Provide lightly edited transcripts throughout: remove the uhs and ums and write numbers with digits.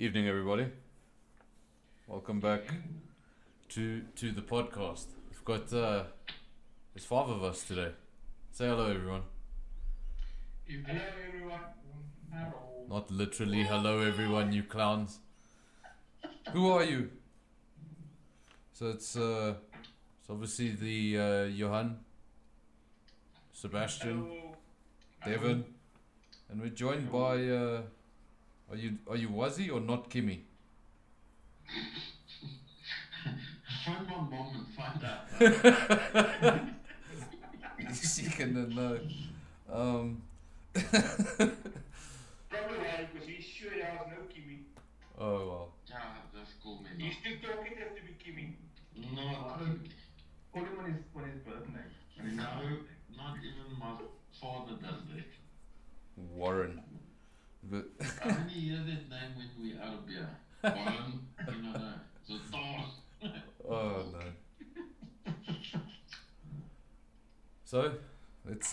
Evening, everybody. Welcome back to the podcast. We've got there's 5 of us today. Say hello, everyone. Hello everyone. Hello. Not literally hello, everyone, you clowns. Who are you? So it's obviously the Johan, Sebastian, Hello. Devin, and we're joined by are you Wazzy or not Kimmy? Phone my mom and find out. She can know. Probably why, because he's sure there was no Kimmy. Oh well. Yeah, that's cool, man. He's too talkative to be Kimmy. No, Call him on his birthday. no, not even my father does that. Warren. But I only hear that name when we out of beer. Warren, the stars. oh no. So let's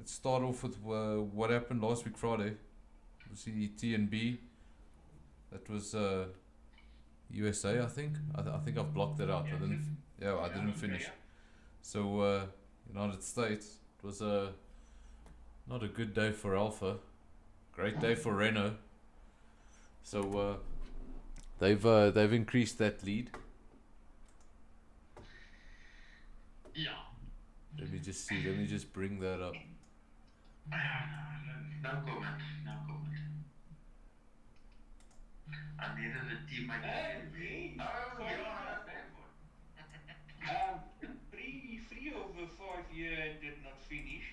start off with what happened last week Friday. Obviously TnB. That was USA, I think. I think I've blocked that out. I didn't finish. So United States. It was not a good day for Alpha. Great day for Renault. So they've increased that lead. Yeah. Let me just bring that up. No comment. I needed a teammate. Me? Oh, yeah. Three over 5 year did not finish,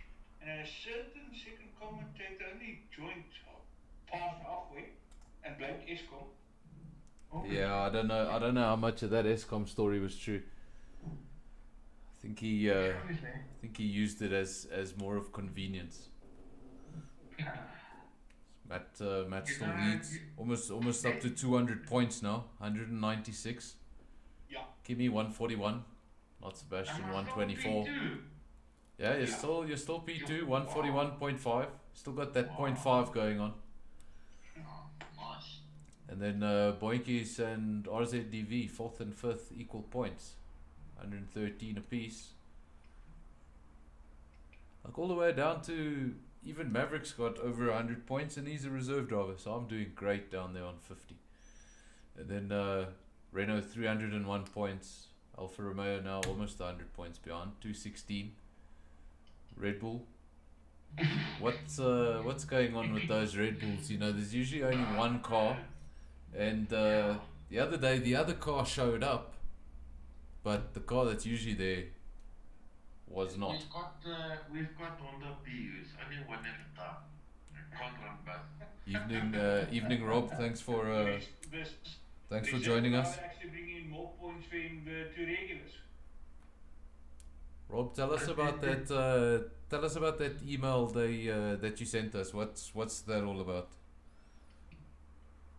and a certain second commentator only joined past halfway and blamed ESCOM. Yeah, I don't know how much of that ESCOM story was true. I think he used it as more of convenience. Matt still leads almost up to 200 points now, 196. Yeah. Kimmy 141, not Sebastian 124. Yeah, you're still P2 141.5. Still got that 0.5 going on. Nice. And then Boinkies and RZDV 4th and 5th equal points, 113 apiece. Like all the way down to even Maverick's got over 100 points and he's a reserve driver, so I'm doing great down there on 50. And then Renault 301 points, Alfa Romeo now almost 100 points behind, 216. Red Bull. What's going on with those Red Bulls? There's usually only one car, and the other day the other car showed up, but the car that's usually there was not. We've got Honda PUs, only one at a time. I can't run both. Evening Rob, thanks for joining us. Actually bringing in more points than the two regulars. Rob, tell us about that. Tell us about that email that you sent us. What's that all about?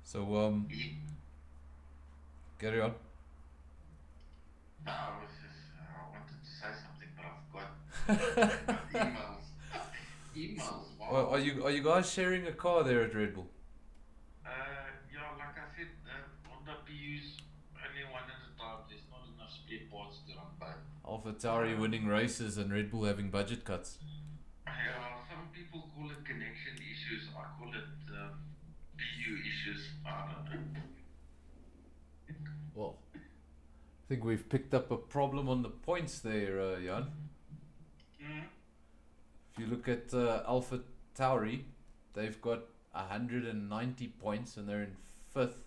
So carry on. No, I wanted to say something, but I forgot. Emails. Wow. Are you guys sharing a car there at Red Bull? Yeah, like I said, on the PUs, only one at a time. There's not enough spare parts to run both. AlphaTauri winning races and Red Bull having budget cuts. Yeah, some people call it connection issues. I call it PU issues. I don't know. Well, I think we've picked up a problem on the points there, Jan. If you look at AlphaTauri, they've got 190 points and they're in 5th,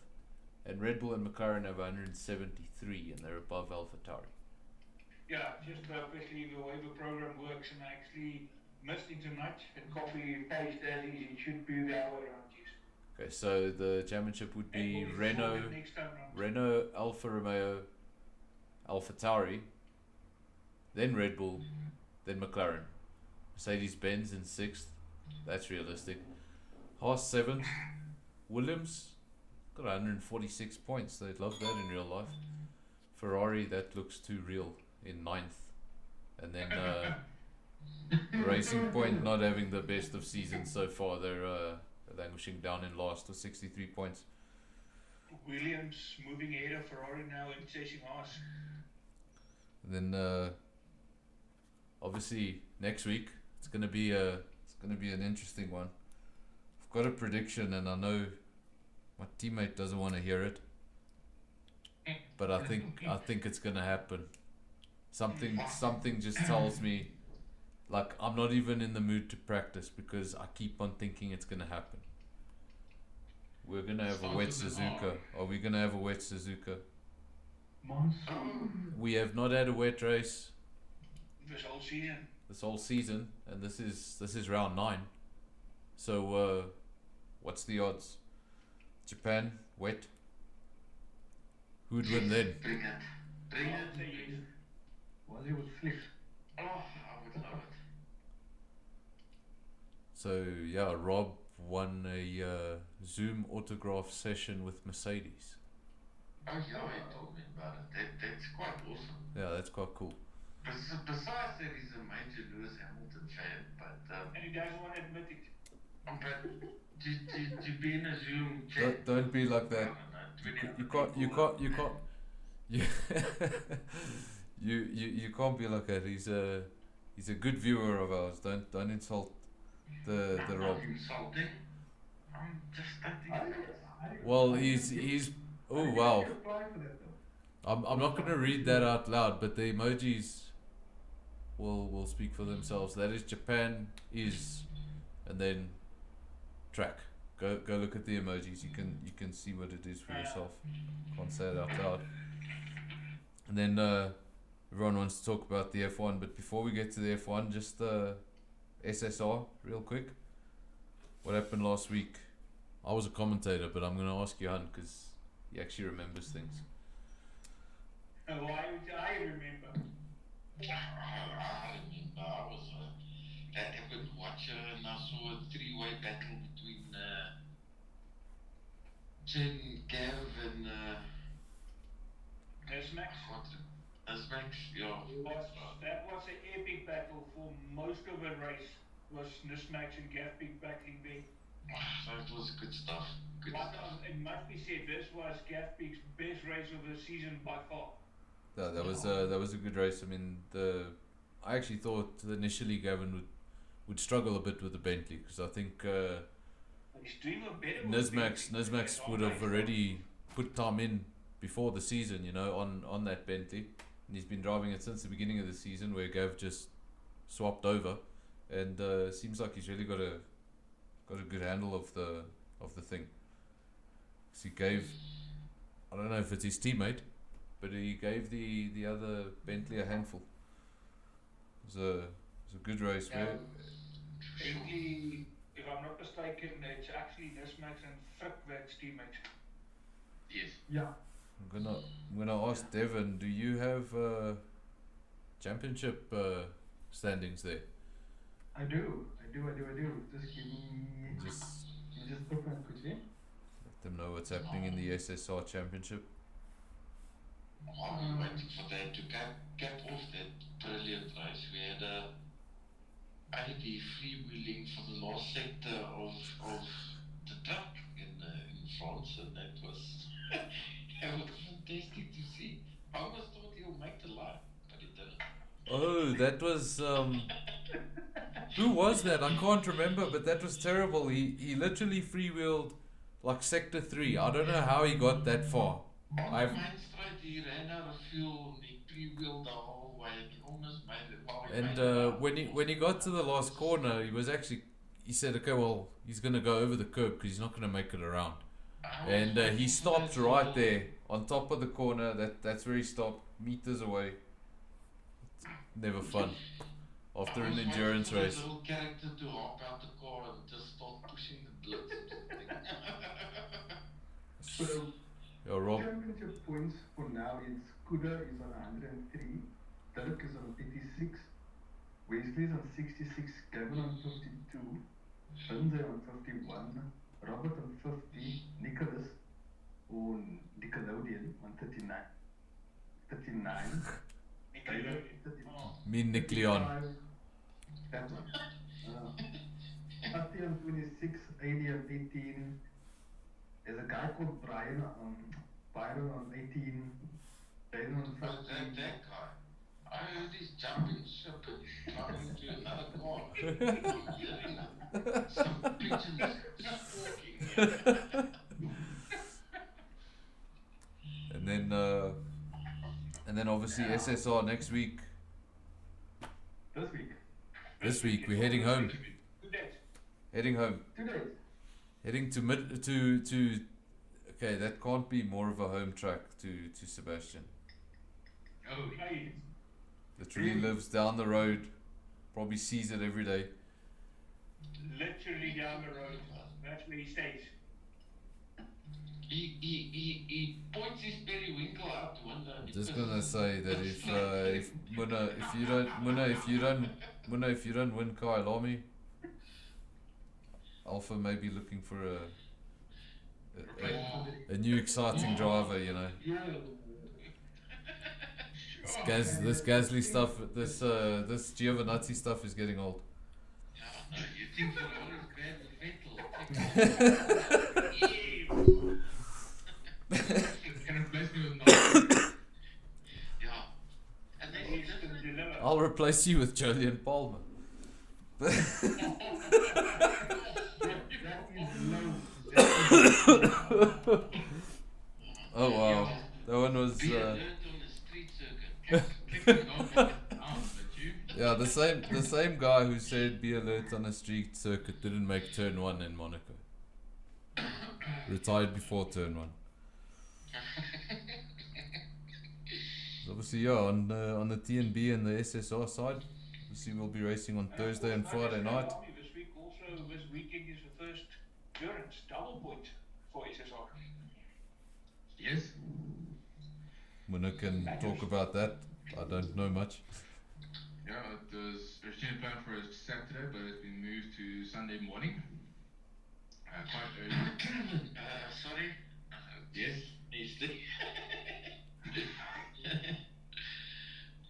and Red Bull and McLaren have 173 and they're above AlphaTauri. Yeah, just obviously the way the program works, and I actually missed it tonight and copy and paste as is. It should be the other way around, yes. Okay, so the championship would be And we'll Renault, solve it next time round. Renault, Alfa Romeo, AlphaTauri, then Red Bull, then McLaren. Mercedes-Benz in 6th, that's realistic. Haas 7th, Williams got 146 points. They'd love that in real life. Ferrari, that looks too real, in 9th. And then Racing Point not having the best of seasons so far. They're languishing down in last with 63 points. Williams moving ahead of Ferrari now and chasing Haas. And then obviously next week it's gonna be an interesting one. I've got a prediction, and I know my teammate doesn't want to hear it, but I think it's gonna happen. Something just tells me, like, I'm not even in the mood to practice because I keep on thinking it's gonna happen. We're gonna have a wet Suzuka. Are we gonna have a wet Suzuka? Monsoon. We have not had a wet race This whole season. this whole season, and this is round 9. So what's the odds? Japan wet. Who'd win then? Bring it. Bring I'll it. say yes. Was it with slicks? Oh, I would love it. So yeah, Rob won a Zoom autograph session with Mercedes. Oh yeah, he told me about it. That's quite awesome. Yeah, that's quite cool. Besides that, he's a major Lewis Hamilton fan, but And he doesn't want to admit it. to be in a Zoom chat. Don't be like that. You can't you can't be like that. He's a good viewer of ours. Don't insult the I'm Rob. not insulting. I'm just stating facts. Well, he's oh wow. Apply for that though. I'm not gonna read that out loud, but the emojis will speak for themselves. That is Japan is, and then track. Go look at the emojis. You can see what it is for yourself. Can't say it out loud. And then everyone wants to talk about the F1, but before we get to the F1, just SSR real quick. What happened last week? I was a commentator, but I'm gonna ask Johan because he actually remembers things. Why would I remember? I remember I was an avid watcher and I saw a 3-way battle between Jen, Gav and Nismax? Nismax, yeah. That was an epic battle for most of the race. Was Nismax and Gav Big battling there. So it was good stuff. Good But stuff. it must be said, this was Gav Big's best race of the season by far. Yeah, that was a good race. I mean, I actually thought initially Gavin would struggle a bit with the Bentley because I think He's doing a better with Nismax would have already put time in before the season, you know, on that Bentley, and he's been driving it since the beginning of the season, where Gav just swapped over, and seems like he's really got a good handle of the thing. So he gave, I don't know if it's his teammate, but he gave the other Bentley a handful. It was a good race. Yeah, Bentley, if I'm not mistaken, it's actually Nismax and Frick that's teammate. Yes. Yeah. I'm gonna ask Devon, do you have championship standings there? I do. Just give me Just open it quickly. let them know what's happening in the SSR championship. While we're waiting for that to cap off that brilliant race, we had AD freewheeling for the last sector of the track in France, and that was fantastic to see. I almost thought he'll make the line, but he didn't. Oh, that was who was that? I can't remember, but that was terrible. He literally freewheeled like sector 3. I don't know how he got that far. On the main straight, he ran out of fuel and he pre-wheeled the whole way and he almost made it. Well, he made it. When he got to the last corner, he said, okay, well, he's gonna go over the curb because he's not gonna make it around. And he stopped right there on top of the corner. That's where he stopped, meters away. Never fun after an endurance race. I was waiting for that little character to hop out the car and just start pushing the blitz or something. So Yeah, Rob. championship points for now is Kuda is on 103, Dirk is on 86, Wesley's on 66, Gavin on 52, Lindsay on 51, Robert on 50, Nicholas on Nickelodeon on 39. David, 39. Me Nick Leon. That one. Atti on 26, AD on 18, There's a guy called Byron on 18, Jaden on Oh, 15. that guy. I heard he's jumping ship and he's traveling to another car. I'm hearing some pigeons squawking here. And then obviously SSR next week. This week. This week we're heading home. 2 days. Heading home. 2 days. Heading to. Okay, that can't be more of a home track to Sebastian. Oh, Hey, Literally lives down the road, probably sees it every day. literally down the road. That's where he stays. He points his periwinkle out the window. I'm just gonna say that if Muna, if you don't win Kailami, Alpha may be looking for a new exciting driver, you know. This Gasly stuff, this Giovinazzi stuff is getting old. Yeah, no, you think you're always bad with Vettel. can replace me with Norris. Yeah. And then He can deliver. I'll replace you with Julian Palmer. That is low. Oh wow, that one was Be alert on the street circuit. yeah, the same guy who said be alert on a street circuit didn't make turn 1 in Monaco. Retired before turn 1. So obviously, yeah, on the TnB and the SSR side, obviously we'll be racing on Thursday and Friday night. This week also, this weekend is the first Durance double point for SSR. Yes. Muna can talk about that. I don't know much. Yeah, it was originally planned for a Saturday, but it's been moved to Sunday morning. Quite early. Sorry. Yes. Easy.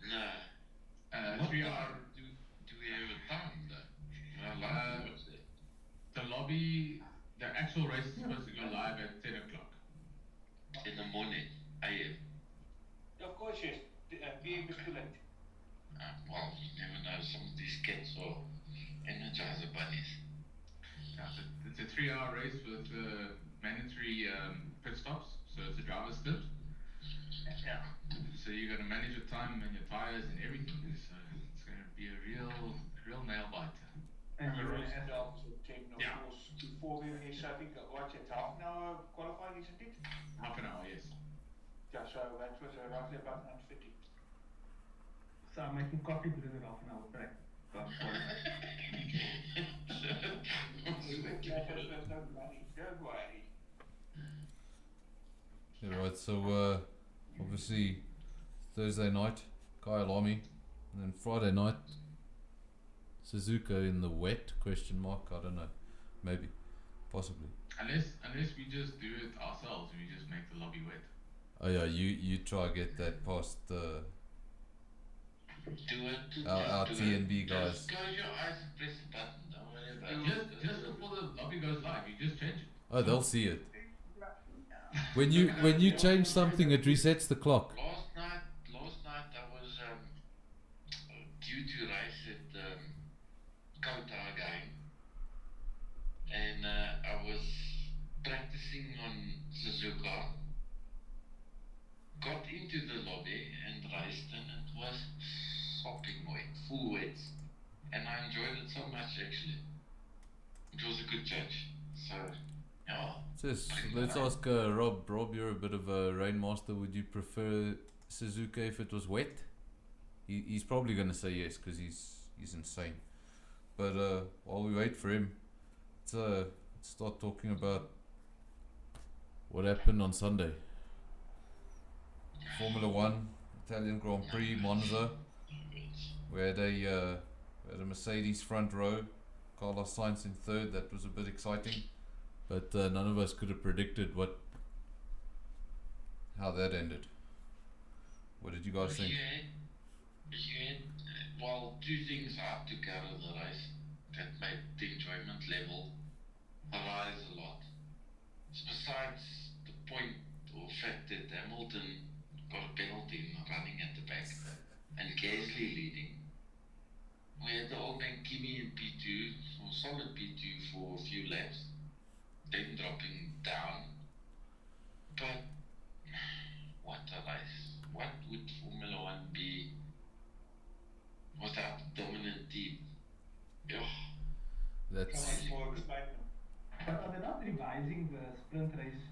No. 3 hour. Do we have a time though? Well, what's that? The lobby, the actual race is supposed to go live at 10 o'clock. In the morning, AM. Of course, yes. PM is too late. Well, you never know. Some of these kids are energizer bunnies. Yeah, so it's a 3 hour race with mandatory pit stops, so it's a driver's stint. Yeah. So you got to manage your time and your tires and everything. So it's going to be a real nail biter. And The you're race gonna itself is at 10, of Yeah. course. Before we finish, I think, what's it, half an hour qualifying, isn't it? Half an hour, yes. Yeah, so that was roughly about 9:50. So I'm making coffee during the half an hour break. So I'm qualified. There's no money, don't worry. Yeah, right. So obviously Thursday night, Kyalami, and then Friday night, Suzuka in the wet? Question mark. I don't know. Maybe, possibly. Unless we just do it ourselves, we just make the lobby wet. Oh yeah, you try get that past Do it. our do TnB it. guys. Just close your eyes and press the button. Don't worry about it. Just before the lobby goes live, you just change it. Oh, they'll see it. When you change something, it resets the clock. Last night I was due to race at Kota again, and I was practicing on Suzuka. Got into the lobby and raced, and it was sopping wet, full wet, and I enjoyed it so much actually. It was a good change. So yeah. Just let's ask Rob. Rob, you're a bit of a rainmaster. Would you prefer Suzuka if it was wet? He's probably gonna say yes because he's insane. But while we wait for him, let's start talking about what happened on Sunday. Formula One, Italian Grand Prix, Monza. We had a Mercedes front row, Carlos Sainz in third. That was a bit exciting, but none of us could have predicted how that ended. What did you guys think? You had, well, two things I had to go to the race that made the enjoyment level rise a lot. besides the point or fact that Hamilton got a penalty in running at the back and Gasly leading, we had the old man Kimi in P2, or solid P2 for a few laps, then dropping down. But what a race. What would Formula One be without a dominant team? Yeah. That's More excitement. But are they not revising the sprint race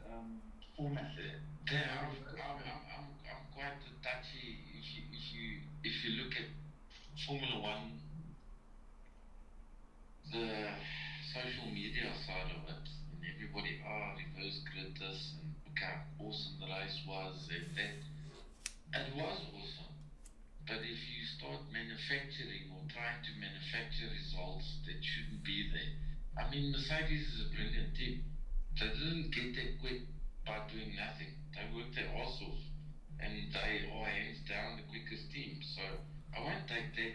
format? I'm quite touchy. If you look at Formula One, the social media side of it, and everybody reverse grid this and look how awesome the race was and that. It was awesome. But if you start manufacturing or trying to manufacture results that shouldn't be there, I mean, Mercedes is a brilliant team. They didn't get that quick by doing nothing. They worked their arse off, and they are hands down the quickest team. So I won't take that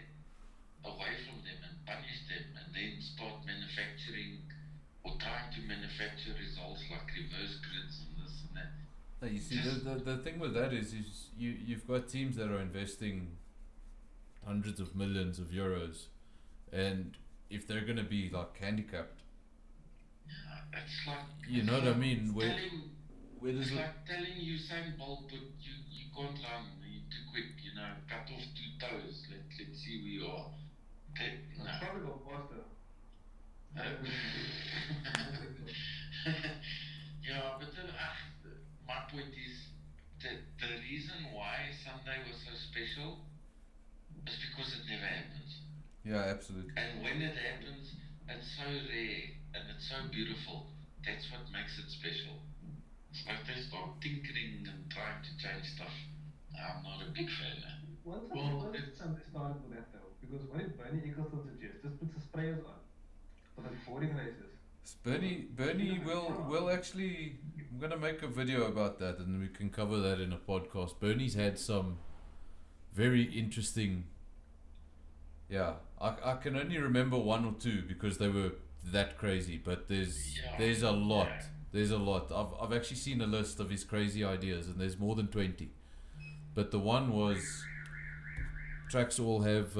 away from them and punish them, and then start manufacturing or trying to manufacture results like reverse grids and this and that. you see, the thing with that is you've got teams that are investing hundreds of millions of euros, and if they're gonna be like handicapped, Yeah, it's like you know what I mean? Where does it's it? like telling Usain Bolt, but you can't run, you're too quick, cut off 2 toes, let's see where you are. It's probably got faster. Yeah, but then, my point is that the reason why Sunday was so special is because it never happens. Yeah, absolutely. And when it happens, it's so rare and it's so beautiful. That's what makes it special. So if they start tinkering and trying to change stuff, I'm not a big fan. What's the Well, first it's- time they started with that though? Because what did Bernie Ecclestone suggest? Just put the sprayers on for the boarding races. Bernie will actually. I'm gonna make a video about that, and we can cover that in a podcast. Bernie's had some very interesting. Yeah, I can only remember one or two because they were that crazy, but there's a lot. Yeah. There's a lot. I've actually seen a list of his crazy ideas, and there's more than 20. But the one was tracks all have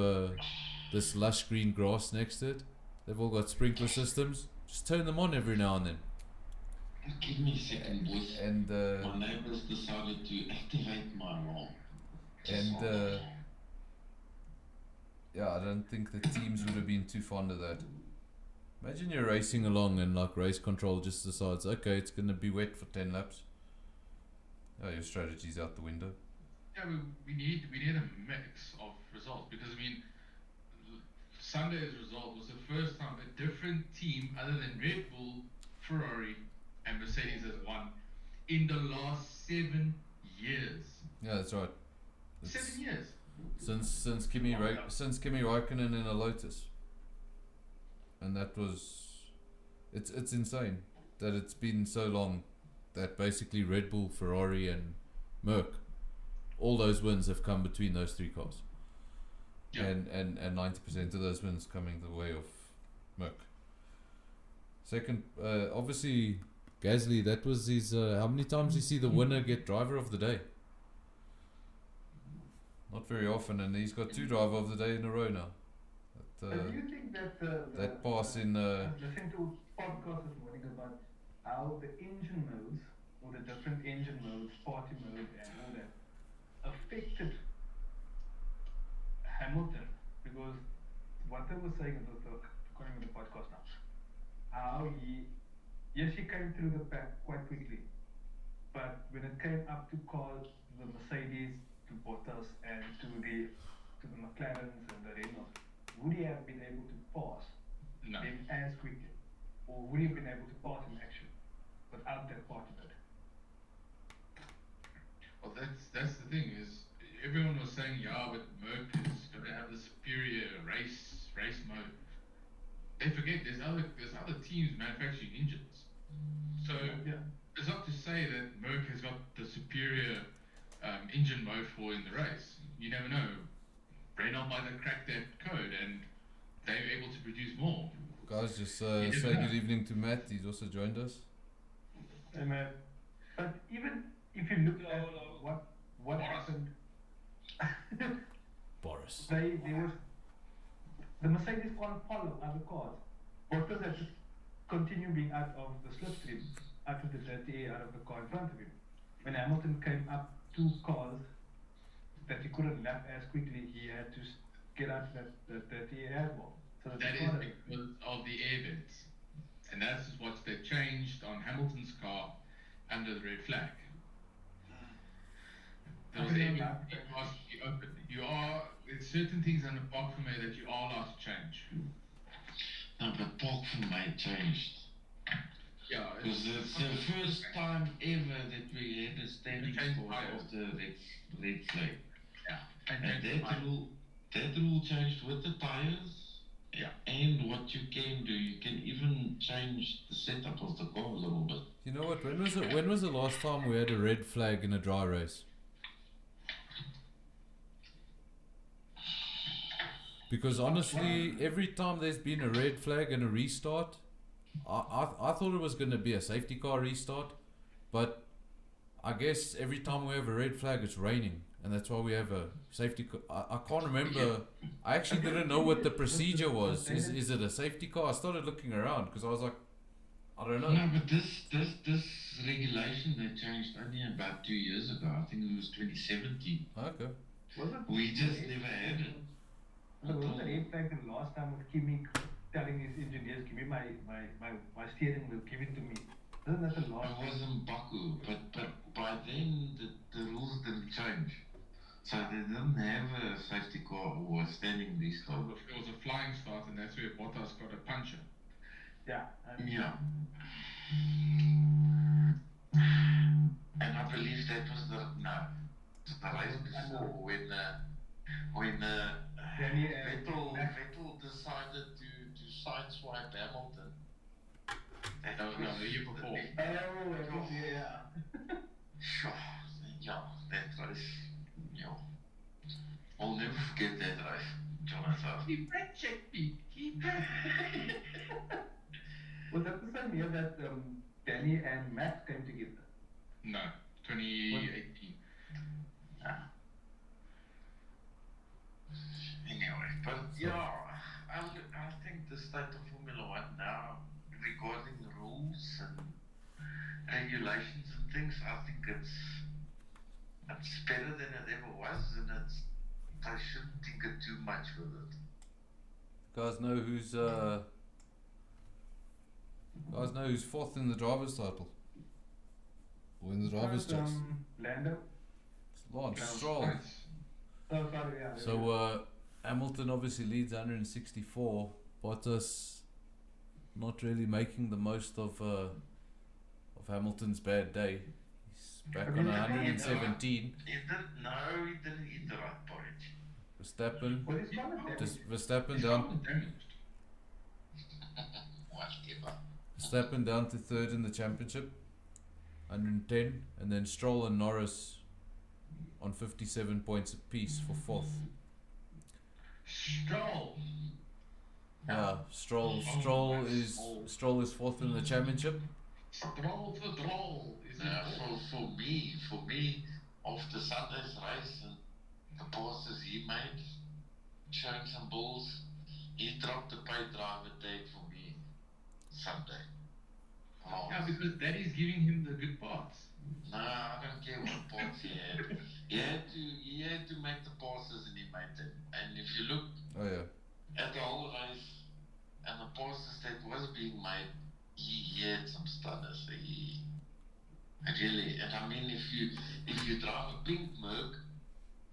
this lush green grass next to it. They've all got sprinkler systems. Just turn them on every now and then. Give me a second, boys. And My neighbors decided to activate my alarm. yeah, I don't think the teams would have been too fond of that. Imagine you're racing along and like race control just decides, okay, it's gonna be wet for 10 laps. Oh, your strategy's out the window. Yeah, we need a mix of results because I mean, Sunday's result was the first time a different team other than Red Bull, Ferrari, and Mercedes has won in the last 7 years. Yeah, that's right. It's 7 years. since Kimi Raikkonen in a Lotus, and that was it's insane that it's been so long that basically Red Bull, Ferrari, and Merc, all those wins have come between those 3 cars. Yeah. And 90% of those wins coming the way of Merc. Second, obviously Gasly. That was his. How many times you see the winner get driver of the day? Not very often, and he's got 2 driver of the day in a row now. Do you think that That pass in. I was listening to a podcast this morning about how the engine modes, or the different engine modes, party mode and all that, affected Hamilton, because what they were saying, according to the podcast now, how he came through the pack quite quickly, but when it came up to call the Mercedes, to Bottas, and to the McLarens and the Renaults, would he have been able to pass No. them as quickly, or would he have been able to pass in action without that party mode? Well, that's the thing is everyone was saying, yeah, but Merc is going to have the superior race mode. They forget there's other teams manufacturing engines. So Yeah. it's not to say that Merc has got the superior engine mode for in the race. You never know. Renault might have cracked that code and they were able to produce more. Guys, just You never say know. good evening to Matt. He's also joined us. And but even if you look at what Boris. happened, Boris. they was the Mercedes can't follow other cars. Bottas had to continue being out of the slipstream, out of the dirty air, out of the car in front of him. When Hamilton came up 2 cars that he couldn't lap as quickly, he had to get out of that dirty air as well. So That is because of the air vents. And that's what they changed on Hamilton's car under the red flag. Those air vents are to be open. There's certain things in the park for me that you are allowed to change. No, but park for me changed. Yeah, Because it's the first time ever that we had a standing start of the red flag. Yeah, And that rule changed with the tires. Yeah. And what you can do, you can even change the setup of the car a little bit. You know what? When was the last time we had a red flag in a dry race? Because honestly, every time there's been a red flag and a restart, I thought it was going to be a safety car restart, but I guess every time we have a red flag, it's raining, and that's why we have a safety car. I can't remember. I actually didn't know what the procedure was. Is it a safety car? I started looking around because I was like, I don't know. No, but this regulation they changed only about 2 years ago. I think it was 2017. Okay. We just never had it. So was the red flag the last time with Kimi telling his engineers, give me my steering wheel, give it to me? Isn't that the last? It was in Baku, but by then the rules didn't change. So they didn't have a safety car or a standing restart. it was a flying start, and that's where Bottas got a puncher. Yeah. Yeah. And I believe that was the race before when Vettel decided to sideswipe Hamilton. No, the year before. Sure. Yeah, that race. Yeah. I'll never forget that race, Jonathan. He brake checked me. Was that the same year that Danny and Matt came together? No, 2018. Anyway, but yeah, I think the state of Formula One now, regarding rules and regulations and things, I think it's better than it ever was, and I shouldn't tinker too much with it. Guys know who's fourth in the driver's title? Or in the driver's choice? Lando. Lance Stroll. Oh, sorry, yeah. So Hamilton obviously leads 164. Bottas not really making the most of Hamilton's bad day. He's back on 117. He didn't eat the right porridge. Verstappen. Well, he's not a damage. Verstappen down. Whatever. Verstappen down to third in the championship, 110, and then Stroll and Norris on 57 points apiece for fourth. Stroll. Yeah, Stroll is fourth in the championship. Stroll for Droll. For me, after Sunday's race and the passes he made, showing some balls, he dropped the pay driver tag for me Sunday. Yeah, because that is giving him the good parts. No, I don't care what parts he had. He had to make the passes and he made them. And if you look at the whole race and the passes that was being made, he had some stunners. Really, and I mean, if you drive a pink Merc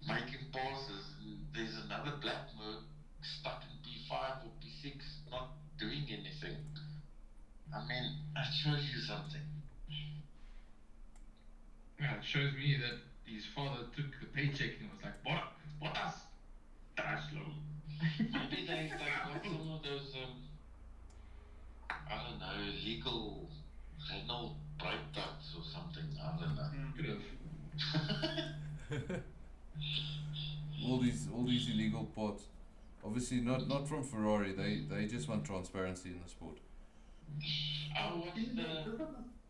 making passes, there's another black Merc stuck in P5 or P6 not doing anything. I mean, that shows you something. Yeah, it shows me that his father took the paycheck and was like, Bottas, drive slow. Maybe they've got some of those, I don't know, legal Renault brake ducts or something. I don't know. Could have. all these illegal parts. Obviously not from Ferrari. They just want transparency in the sport.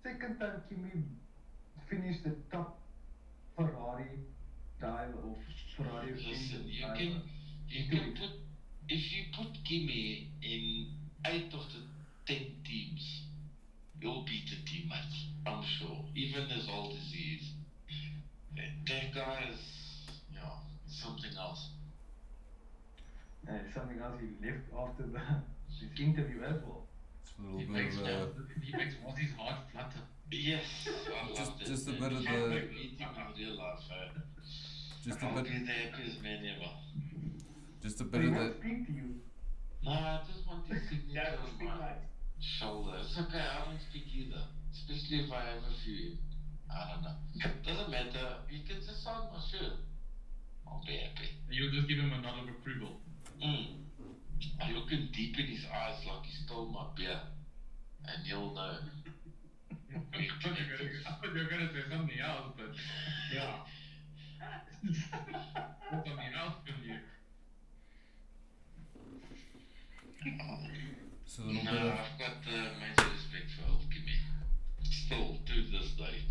second time Kimi finished the top Ferrari driver or Ferrari Listen, engine you driver can into it. put, if you put Kimi in 8 of the 10 teams, he'll beat the teammates. I'm sure. Even as old as he is, that guy is, something else. Something else, he left after this interview as well. It's a little He bit makes of he makes Aussie's heart flutter. Yes, I love that. just a man. bit of If I the- could meet him in real life, just a I'll bit, be the happiest man ever. just a But bit he of won't that. speak to you. No, I just want his signature Yeah, on speak my like. shoulder. It's okay, I don't speak either. Especially if I have a few. I don't know. Doesn't matter. You can just sign my shirt. I'll be happy. You'll just give him a nod of approval. I look him deep in his eyes like he stole my beer. And he'll know. I thought you were gonna say something else, but yeah. Something else from you. It's a little No, bit of. I've got major respect for old Kimmy. Still, to this day.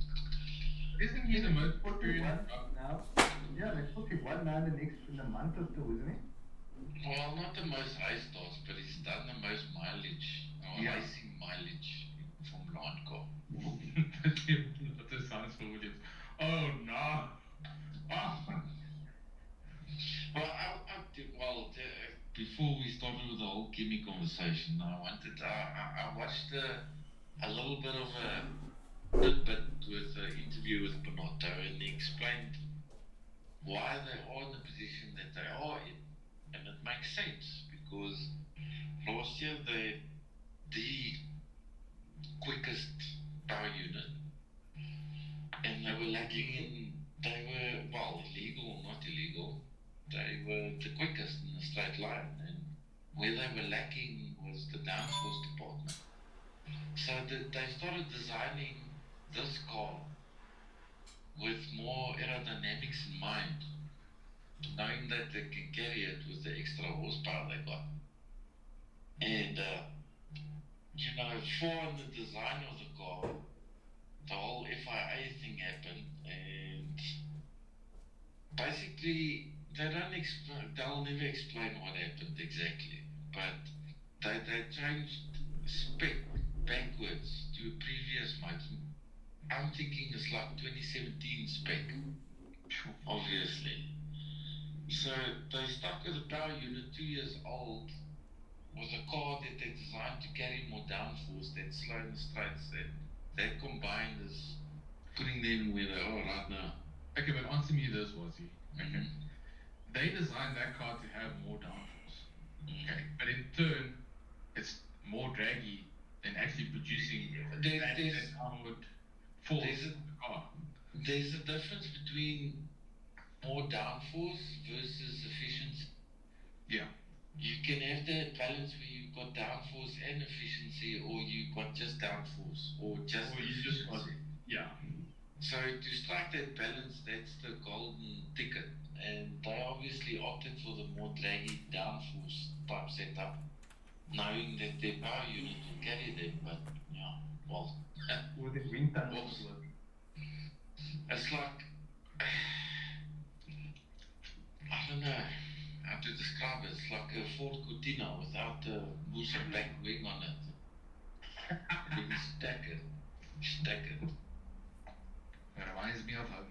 Isn't he the most 41 experienced? now. Yeah, like 41 now in a month or two, isn't he? Well, not the most high stars, but he's done the most mileage, or Yeah. racing mileage in Formula 1 car. The sounds for Williams. Oh no! Oh. Well, before we started with the whole Kimmy conversation, I watched a little bit of a tidbit with an interview with Bonotto, and he explained why they are in the position that they are in. And it makes sense because last year they the quickest power unit, and they were lacking in. They were illegal or not illegal. They were the quickest in the straight line, and where they were lacking was the downforce department. So they started designing this car with more aerodynamics in mind, knowing that they can carry it with the extra horsepower they got. And, for the design of the car, the whole FIA thing happened, and basically they'll never explain what happened exactly, but they changed spec backwards to a previous motor. I'm thinking it's like 2017 spec, obviously. So they stuck with a power unit 2 years old with a car that they designed to carry more downforce than slow in the straights, and that combined is putting them where they are right now. Okay, but answer me this, Wazzy. Okay. Mhm. They designed that car to have more downforce. Okay. But in turn, it's more draggy than actually producing that downward force there's a- in the car. There's a difference between more downforce versus efficiency. Yeah. You can have that balance where you've got downforce and efficiency, or you've got just downforce, or just Or you just got, efficiency. yeah. So to strike that balance, that's the golden ticket. And they obviously opted for the more draggy downforce type setup, knowing that their power unit will carry them. But With the wind tunnels Oops. as well. it's like, I don't know how to describe it. It's like a Ford Cortina without the Musa back wing on it. You can stack it. That reminds me of home.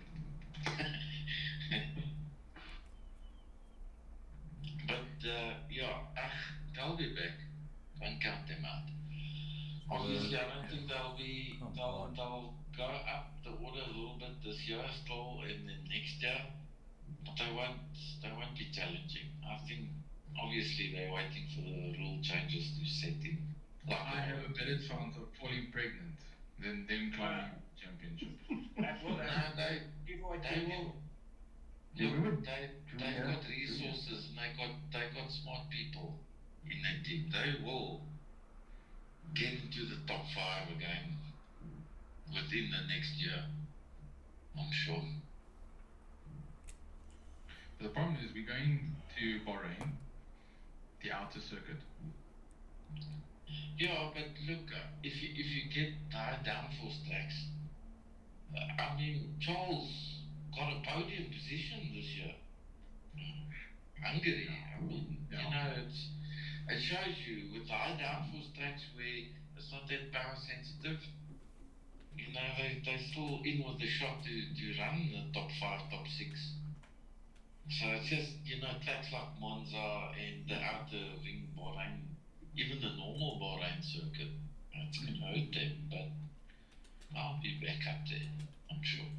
But they'll be back. Don't count them out. Obviously, I don't think they'll go up the order a little bit this year still, and then next year. But they won't be challenging. I think obviously they're waiting for the rule changes to set in. Like I have a better chance of falling pregnant than them climbing the championship. That will No, give away they will. Look, Remember they've got resources, and they got smart people in that team. They will get into the top 5 again within the next year. I'm sure. The problem is we're going to Bahrain, the outer circuit. Yeah, but look, if you get high downforce tracks, I mean, Charles got a podium position this year. Hungary, I mean, Yeah. you know, it shows you with the high downforce tracks where it's not that power sensitive, you know, they still in with the shot to run the top 5, top 6. So it's just, you know, tracks like Monza and the outer ring Bahrain, even the normal Bahrain circuit, it's going to hurt them, but I'll be back up there, I'm sure.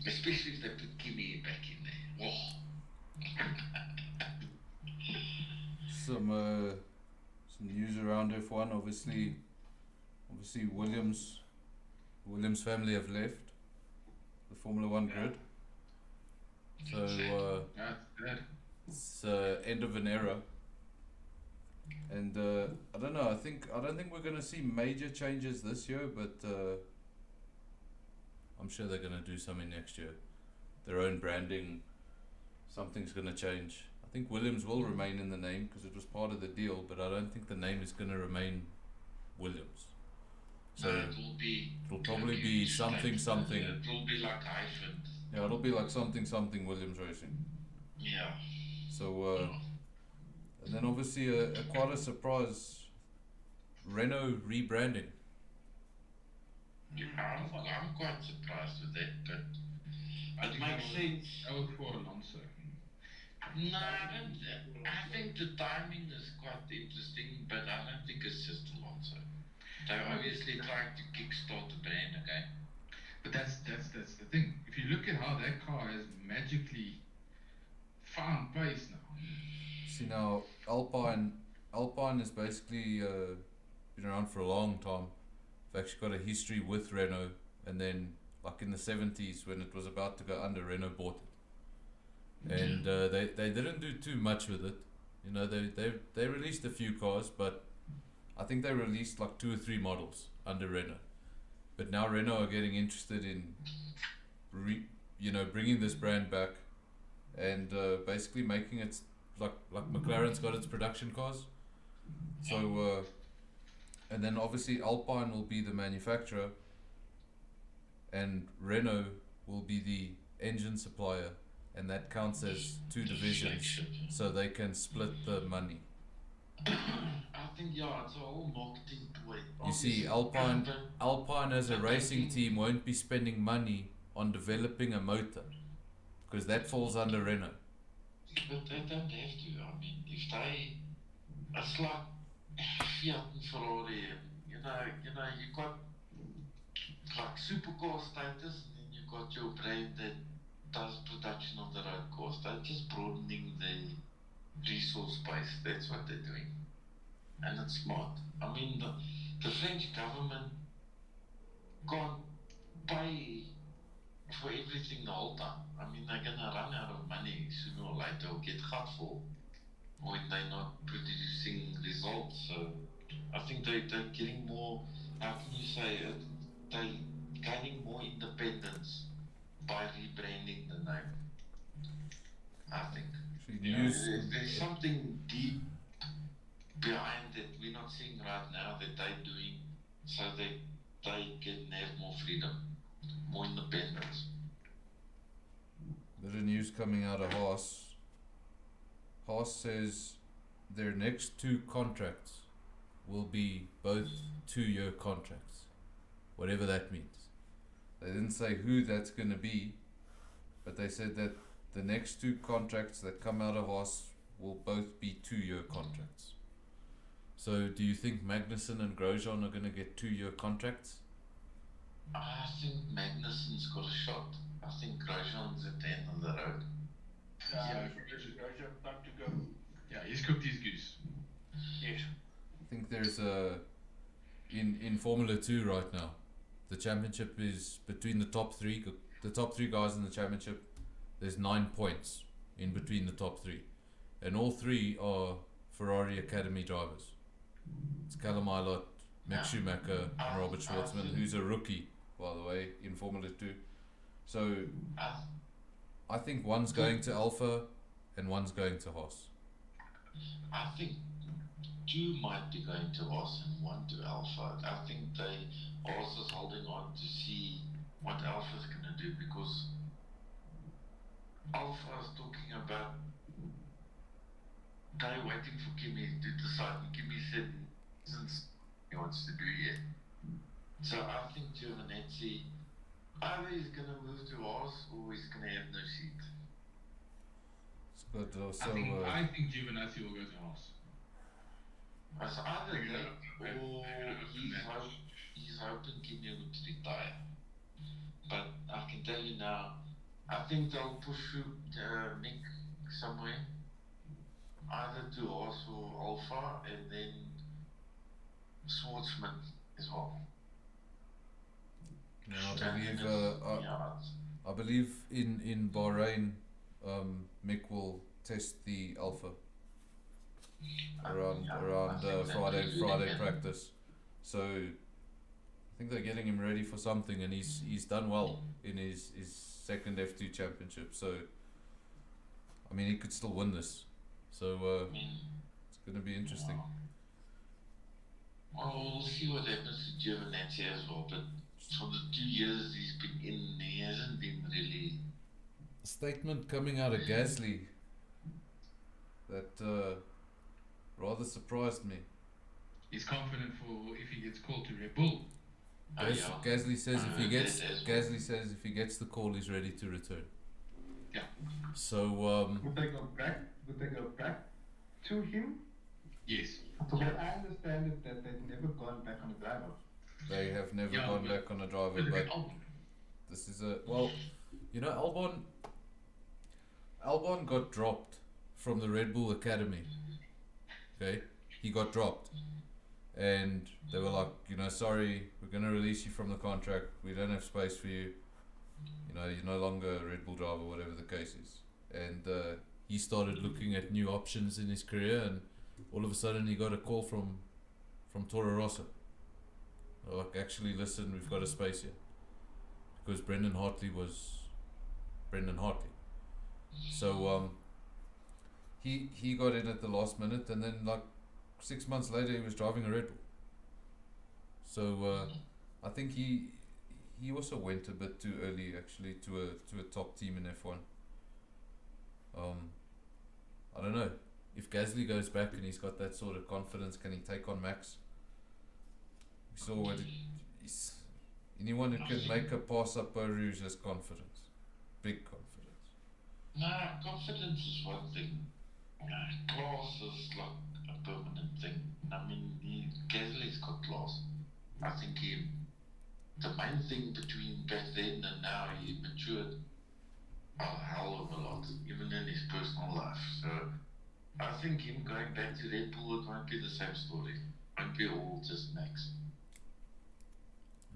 Especially if they put Kimi back in there. Oh. Some news around F1. Obviously Williams family have left the Formula One grid. So That's good. it's end of an era. And I don't know. I don't think we're gonna see major changes this year, but I'm sure they're gonna do something next year. Their own branding, something's gonna change. I think Williams will remain in the name because it was part of the deal, but I don't think the name is gonna remain Williams. So it'll probably be something. It will be like hyphen. Yeah, it'll be like something Williams Racing. Yeah. So and then obviously a quite a surprise, Renault rebranding. I'm quite surprised with that, but it makes sense. That was for Alonso. No, I think the timing is quite interesting, but I don't think it's just Alonso. They're obviously trying to kickstart the brand again. But that's the thing. If you look at how that car has magically found pace now. See now, Alpine is basically been around for a long time. They've actually got a history with Renault, and then like in the 70s when it was about to go under, Renault bought it, and they didn't do too much with it. You know, they released a few cars, but I think they released like 2 or 3 models under Renault. But now Renault are getting interested in bringing this brand back and basically making it like McLaren's got its production cars. So and then obviously Alpine will be the manufacturer and Renault will be the engine supplier, and that counts as 2 divisions, so they can split the money. I think it's a whole marketing ploy. You see, Alpine as a racing team won't be spending money on developing a motor because that falls under Renault. But they don't have to. I mean, if it's like Fiat and Ferrari. You know, you got like supercar status, and then you got your brand that does production of the road cars. They're just broadening the resource base. That's what they're doing, and it's smart. I mean, the French government can't pay for everything the whole time. I mean, they're gonna run out of money sooner or later, or get cut for when they're not producing results. So I think they're getting more. How can you say it? They're gaining more independence by rebranding the name. I think. There's something deep behind that we're not seeing right now that they're doing, so they can have more freedom, more independence. There's news coming out of Haas. Haas says their next 2 contracts will be both 2-year contracts, whatever that means. They didn't say who that's going to be, but they said that the next 2 contracts that come out of Haas will both be 2-year contracts. So do you think Magnussen and Grosjean are going to get 2-year contracts? I think Magnussen's got a shot. I think Grosjean's at the end of the road. Grosjean time to go. Yeah, he's cooked his goose. Yes. I think there's in Formula 2 right now, the championship is between the top 3 guys in the championship. There's 9 points in between the top 3, and all 3 are Ferrari Academy drivers. It's Callum Ilott, Mick Schumacher, and Robert Schwartzman, who's a rookie, by the way, in Formula 2. So I think one's going to Alpha and one's going to Haas. I think two might be going to Haas and one to Alpha. I think they are also holding on to see what Alpha's gonna do, because Alpha is talking about they're waiting for Kimi to decide. And Kimi said since he wants to do yet. So I think Giovinazzi either he's gonna move to Haas or he's gonna have no seat. But also, I think Giovinazzi will go to Haas. It's either that or he's hoping Kimi would retire. But I can tell you now, I think they'll push Mick somewhere, either to Haas or Alpha, and then Schwartzman as well. yeah, I believe in Bahrain, Mick will test the Alpha around Friday practice. So I think they're getting him ready for something, and he's done well in his second F2 championship. So I mean, he could still win this. So it's going to be interesting. Well, we'll see what happens to Giovinazzi as well, but for the 2 years he's been in, he hasn't been really. A statement coming out of Gasly that rather surprised me. He's confident for if he gets called to Red Bull. Gasly says if he gets the call, he's ready to return. Yeah. So would they go back? Would they go back to him? Yes. So I understand it that they've never gone back on a driver. They have never gone back on a driver, but this is Albon got dropped from the Red Bull Academy. Okay, he got dropped, and they were like, sorry, we're gonna release you from the contract. We don't have space for you. You're no longer a Red Bull driver, whatever the case is. And he started looking at new options in his career, and all of a sudden he got a call from Toro Rosso. They're like, actually, listen, we've got a space here, because Brendan Hartley was Brendan Hartley. So he got in at the last minute, and then like 6 months later he was driving a Red Bull. So I think he also went a bit too early actually to a top team in F1. I don't know if Gasly goes back and he's got that sort of confidence. Can he take on Max? We saw what anyone who can make a pass up Eau Rouge has confidence, big confidence. Nah, confidence is one thing. Class is like a permanent thing. I mean, Gasly's got class. I think the main thing between back then and now, he matured a hell of a lot, even in his personal life. So I think him going back to Red Bull, it won't be the same story. It won't be all just Max.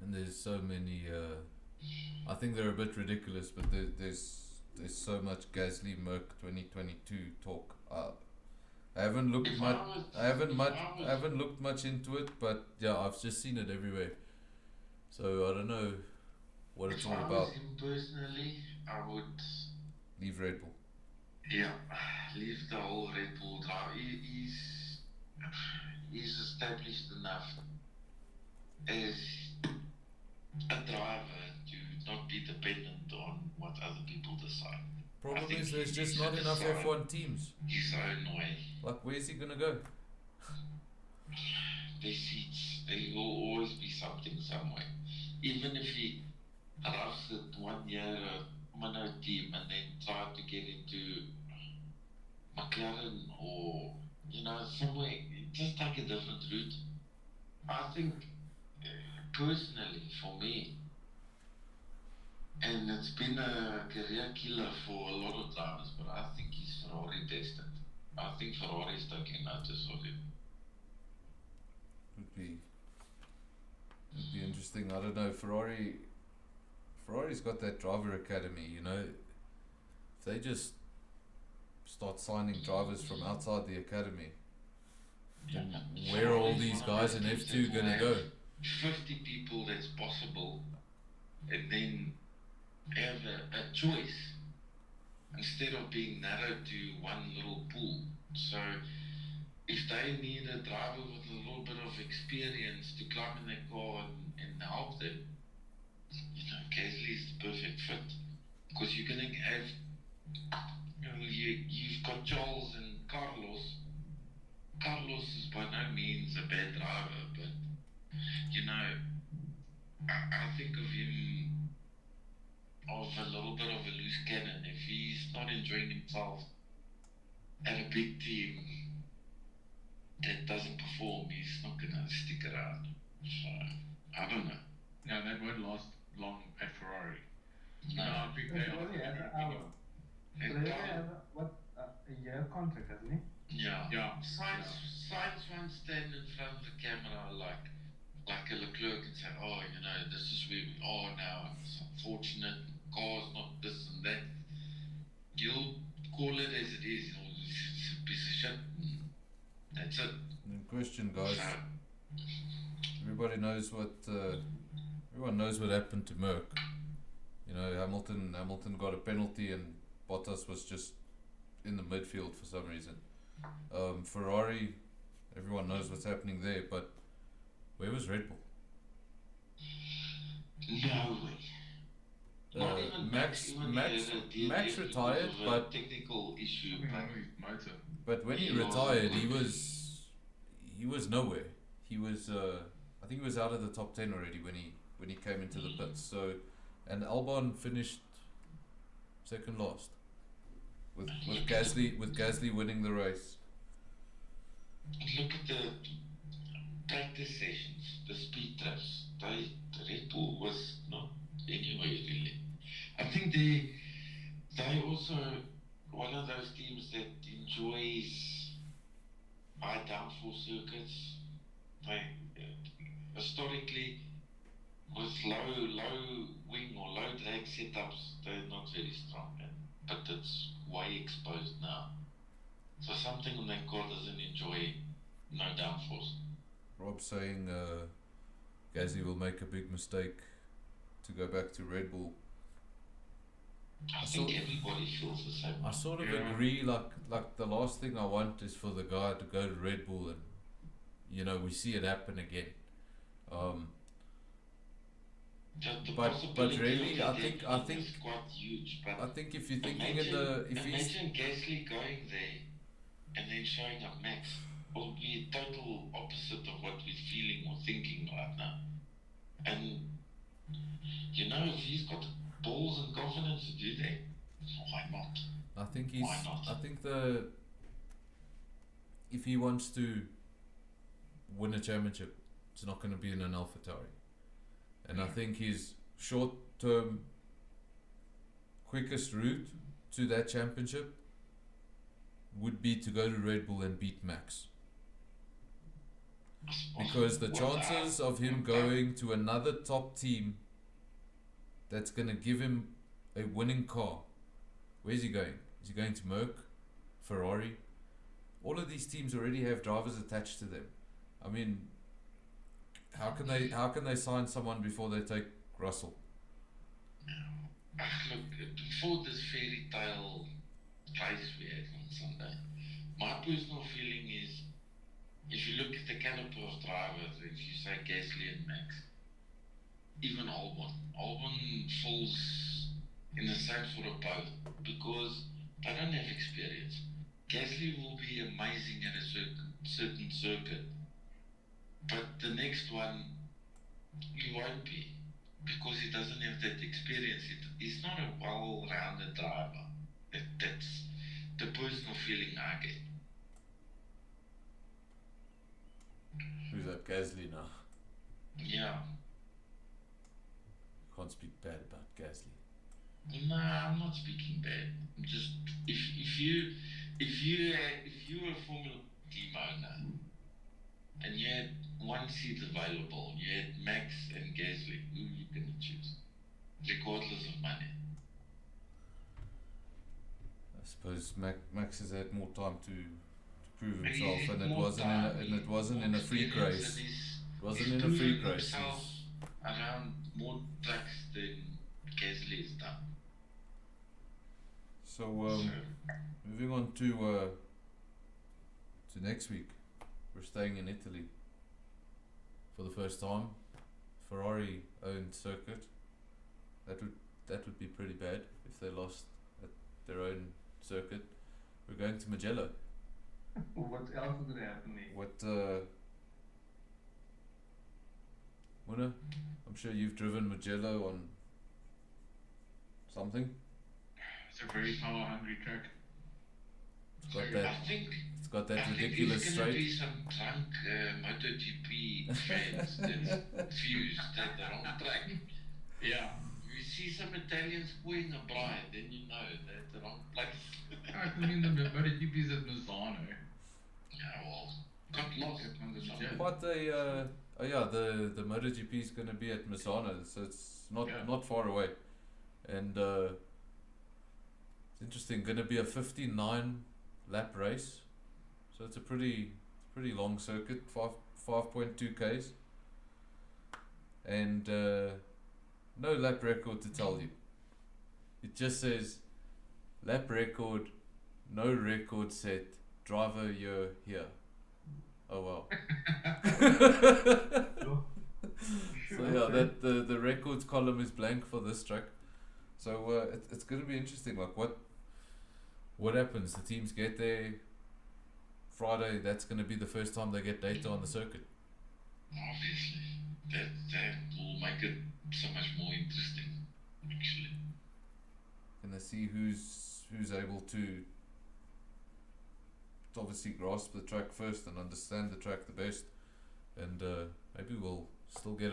And there's so many. I think they're a bit ridiculous, but there's so much Gasly Merc 2022 talk. I haven't looked much into it, but yeah, I've just seen it everywhere. So I don't know what it's all about. If I was him personally, I would leave Red Bull. Yeah, leave the whole Red Bull drive. He's established enough as a driver to not be dependent on what other people decide. Problem is there's just not enough F1 teams. His own way. Like, where's he gonna go? There's seats. There will always be something somewhere. Even if he roughs it 1 year a mono team and then try to get into McLaren or somewhere, just take a different route. I think personally for me, and it's been a career killer for a lot of drivers, but I think he's Ferrari destined. I think Ferrari's taking notice of him. Would be interesting. I don't know. Ferrari's got that driver academy. If they just start signing drivers from outside the academy, then where are all these guys in F2 gonna go? 50 people that's possible, and then have a choice instead of being narrowed to one little pool. So if they need a driver with a little bit of experience to climb in their car and help them, Gasly is the perfect fit. Because you're going to have, you've got Charles and Carlos. Carlos is by no means a bad driver, but, I think of him of a little bit of a loose cannon. If he's not enjoying himself at a big team that doesn't perform, he's not going to stick around. So, I don't know. No, that won't last long at Ferrari. No. I think He only has an hour. And So he only Carlos- has a year contract, hasn't he? Yeah. Yeah. Science won't stand in front of the camera like a Leclerc and say, oh, this is where we are now. It's unfortunate. Car's not this and that. You'll call it as it is. It's a piece of shit. That's it. In question, guys. So, Everybody knows what. Everyone knows what happened to Merck. Hamilton got a penalty, and Bottas was just in the midfield for some reason. Ferrari, everyone knows what's happening there, but where was Red Bull? no way. Not even Max he had a retired, of a but technical issue. Something But wrong with his motor. when he He lost retired, the he was nowhere. He was I think he was out of the top 10 already when he came into the pits. So, and Albon finished second last with Gasly winning the race. look at the practice sessions, the speed traps. The Red Bull was not anywhere really. I think they also one of those teams that enjoys high downforce circuits. They historically with low wing or low drag setups, they're not very strong, but it's way exposed now. So something on that car doesn't enjoy no downforce. Rob saying Gasly will make a big mistake to go back to Red Bull. I think everybody feels the same. I sort of Yeah. agree. Like the last thing I want is for the guy to go to Red Bull, and we see it happen again. The But possibility really, of I that think is quite huge. But I think if you're thinking if he's imagine Gasly going there and then showing up Max, will be a total opposite of what we're feeling or thinking right now. And if he's got the balls and confidence to do that, why not? I think Why not? I think if he wants to win a championship, it's not going to be in an AlphaTauri. And I think his short-term, quickest route to that championship would be to go to Red Bull and beat Max. Because the chances of him going to another top team that's going to give him a winning car, where's he going? Is he going to Merck, Ferrari? All of these teams already have drivers attached to them. I mean, how can they sign someone before they take Russell? Look, before this fairy tale race we had on Sunday, my personal feeling is, if you look at the caliber of drivers, if you say Gasly and Max, even Albon falls in the same sort of boat because they don't have experience. Gasly will be amazing at a certain circuit, but the next one he won't be because he doesn't have that experience. He's not a well-rounded driver. That's the personal feeling I get. Who's that Gasly now? Yeah. Can't speak bad about Gasly. Nah, I'm not speaking bad. I'm just if you were a Formula team owner and you had one seat available, you had Max and Gasly, who are you gonna choose? Regardless of money. I suppose Max has had more time to prove Maybe himself, he's and it more wasn't time, it wasn't in a freak experience, race. and It wasn't he's in a proven freak race. himself around more tracks than Gasly has done. So moving on to next week. we're staying in Italy for the first time. Ferrari owned circuit. That would be pretty bad if they lost at their own circuit. We're going to Mugello. What else is gonna happen there? What Muna, I'm sure you've driven Mugello on something. It's a very power hungry track. It's got Very- that. I think It's got that I think ridiculous there's gonna be straight. some drunk MotoGP fans that's fused at the wrong track. Yeah. You see some Italians pouring a bride, then you know they're at the wrong place. I mean, the MotoGP is at Misano. Yeah, well, got lost. On the Some- jet. What the MotoGP is gonna be at Misano, so it's Yeah. not far away, and it's interesting. Gonna be a 59 lap race, so it's a pretty long circuit, 5.2 k's, and no lap record to tell you. It just says lap record, no record set, driver year here. Oh well. So yeah, that the records column is blank for this track. So it's going to be interesting. Like what happens? The teams get there Friday. That's going to be the first time they get data on the circuit. Obviously, that will make it so much more interesting. Actually, And they see who's able to obviously grasp the track first and understand the track the best. And maybe we'll still get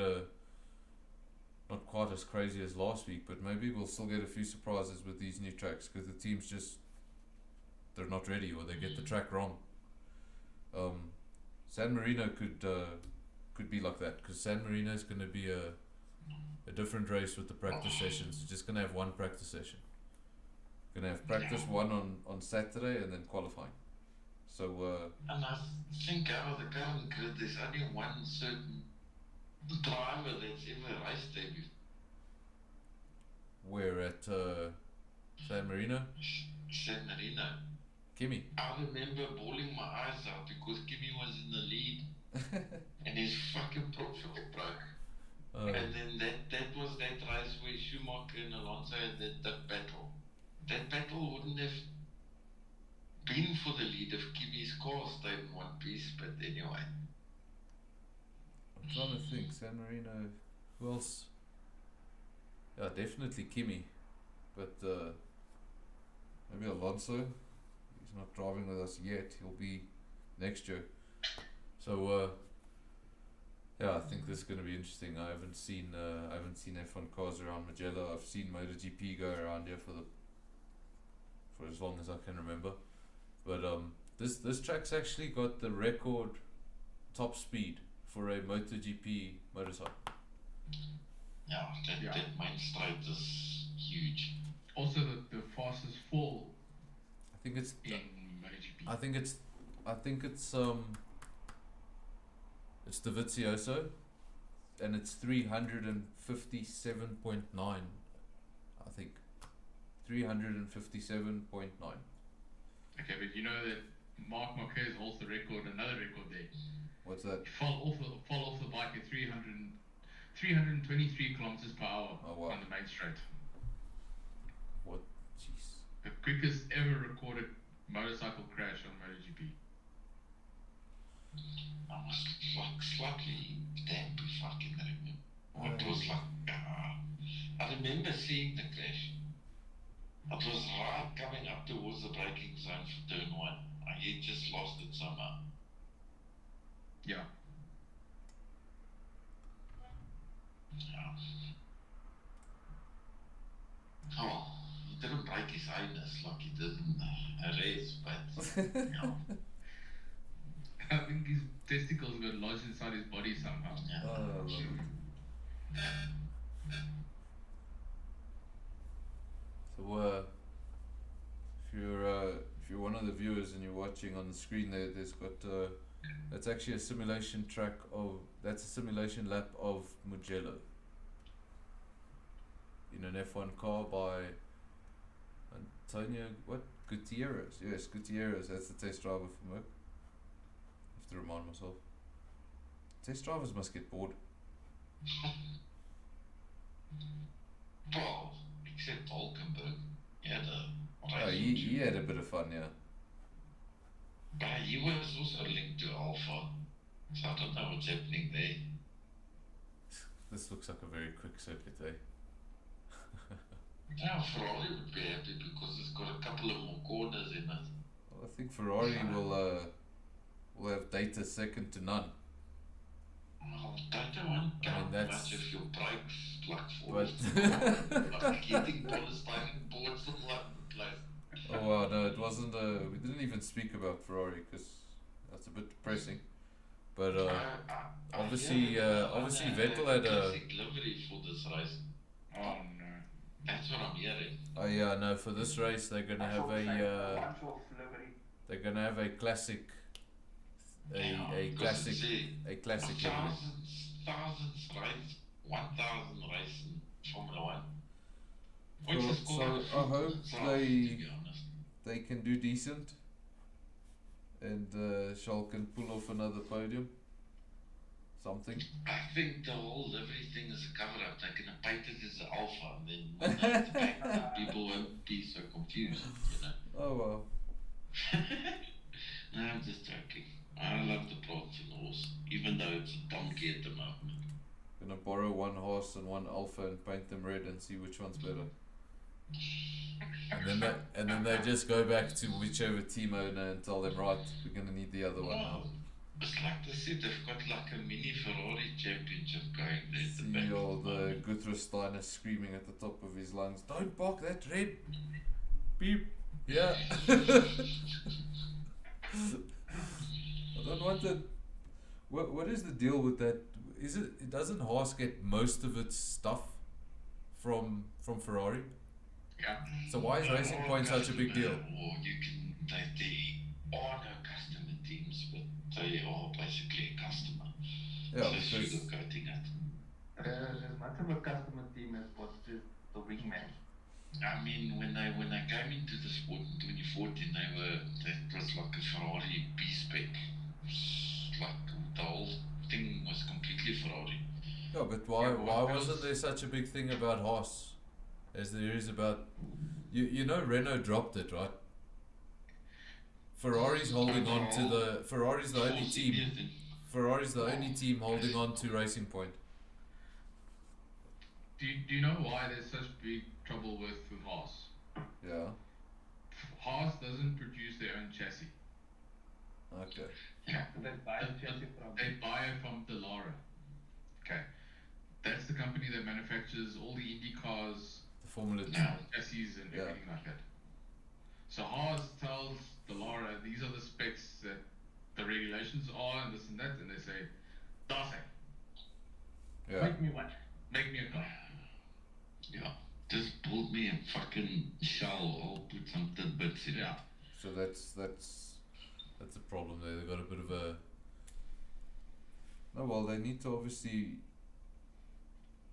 not quite as crazy as last week, but maybe we'll still get a few surprises with these new tracks because the teams they're not ready or they get the track wrong. San Marino could be like that because San Marino is going to be a different race with the practice sessions. We're just going to have one practice session. Going to have practice one on Saturday and then qualifying. So and I think out of the current grid, there's only one certain driver that's ever raced there before. we're at San Marino, San Marino. Kimi. I remember bawling my eyes out because Kimi was in the lead and his fucking prop shot broke. And then that was that race where Schumacher and Alonso had that battle. That battle wouldn't have been for the lead if Kimi's car stayed in one piece, but anyway. I'm trying to think. San Marino. Who else? Yeah, definitely Kimi, but maybe Alonso. He's not driving with us yet. He'll be next year. So yeah, I think this is going to be interesting. I haven't seen F1 cars around Mugello. I've seen MotoGP go around here for as long as I can remember. But this track's actually got the record top speed for a MotoGP motorcycle. Yeah, that main straight is huge. Also, the fastest fall I think it's in MotoGP. I think it's the Vizioso, and it's 357.9. I think 357.9. Okay, but you know that Mark Marquez holds the record, another record there. What's that? He fell off the bike at 323 kilometers per hour Oh, wow. on the main straight. What? Jeez. The quickest ever recorded motorcycle crash on MotoGP. I was slightly damp if I can remember. It was like, I remember seeing the crash. It was right coming up towards the braking zone for turn one. He just lost it somehow. Yeah. Yeah. Oh, he didn't break his anus like he did in a race, but yeah. I think his testicles got lodged inside his body somehow. Yeah. Oh, I love it. So if you're one of the viewers and you're watching on the screen there's got that's actually a simulation that's a simulation lap of Mugello in an F1 car by Antonio Gutierrez. Yes, Gutierrez. That's the test driver for Merck. have to remind myself. Test drivers must get bored. Well, except Hulkenberg. Yeah, Oh, he had a bit of fun, yeah. But he was also linked to Alpha. So I don't know what's happening there. This looks like a very quick circuit, eh? Now Ferrari would be happy because it's got a couple of more corners in it. Well, I think Ferrari will have data second to none. Well, data won't count that's- much if your brakes like But falls. Like getting polystyrene boards all over the place. oh wow, no, it wasn't. We didn't even speak about Ferrari because that's a bit depressing. But obviously Vettel had a. classic livery for this race. Oh no. That's what I'm hearing. Oh yeah, no, for this race they're gonna have a. Once off livery. They're gonna have a classic. A classic livery. Thousands race, 1,000 race in Formula One. Which So- is called so a I feat hope itself, they- to be honest. They can do decent. And Charles can pull off another podium. Something. I think the whole livery thing is a cover up. They're gonna paint it as the alpha, and then when they have to paint it, people won't be so confused, you know. Oh well. No, I'm just joking. I love the Prancing horse, even though it's a donkey at the moment. Gonna borrow one horse and one alpha and paint them red and see which one's better. And then they just go back to whichever team owner and tell them, right, we're gonna need the other one now. Well, it's like they said, they've got like a mini Ferrari championship going there at the back. See old Guthrie Steiner screaming at the top of his lungs, don't park that red! Beep! Yeah! I don't want that. What is the deal with that? Is it doesn't Haas get most of its stuff from Ferrari? Yeah. So why is Racing Point such a big deal? Or you can, they are no customer teams, but they are basically a customer. Yeah, so because sugarcoating it. There's much of a customer team as what's just the wingman. I mean, when I came into the sport in 2014, that was like a Ferrari B spec. Like the whole thing was completely Ferrari. yeah, but why wasn't there such a big thing about Haas, as there is about you know Renault dropped it, right? Ferrari's holding on to the Ferrari's the only team. Ferrari's the only team holding on to Racing Point. Do you know why there's such big trouble with Haas? Yeah. Haas doesn't produce their own chassis. Okay. Yeah. They buy a chassis from. They buy it from Dallara. Okay. That's the company that manufactures all the Indy cars, The Formula 2. chassis, and Yeah. everything like that. So Haas tells Dallara these are the specs that the regulations are, and this and that, and they say, Darcy, Yeah. Make me one. make me a car. Yeah. Just build me a fucking shell. I'll put some tidbits in it. Yeah. So that's a problem there. They've got a bit of a. No, well, they need to obviously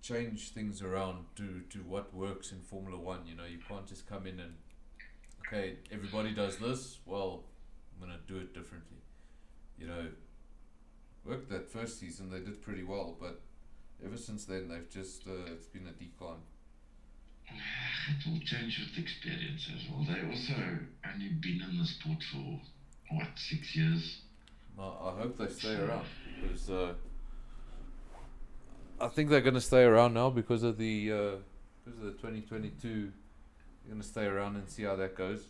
change things around to what works in Formula One. You know, you can't just come in and okay, everybody does this. Well, I'm gonna do it differently. You know, worked that first season. They did pretty well, but ever since then they've just it's been a decline. It will change with experience as well. They also only been in the sport for, what, 6 years? I hope they stay around because I think they're going to stay around now because of the 2022. They're going to stay around and see how that goes.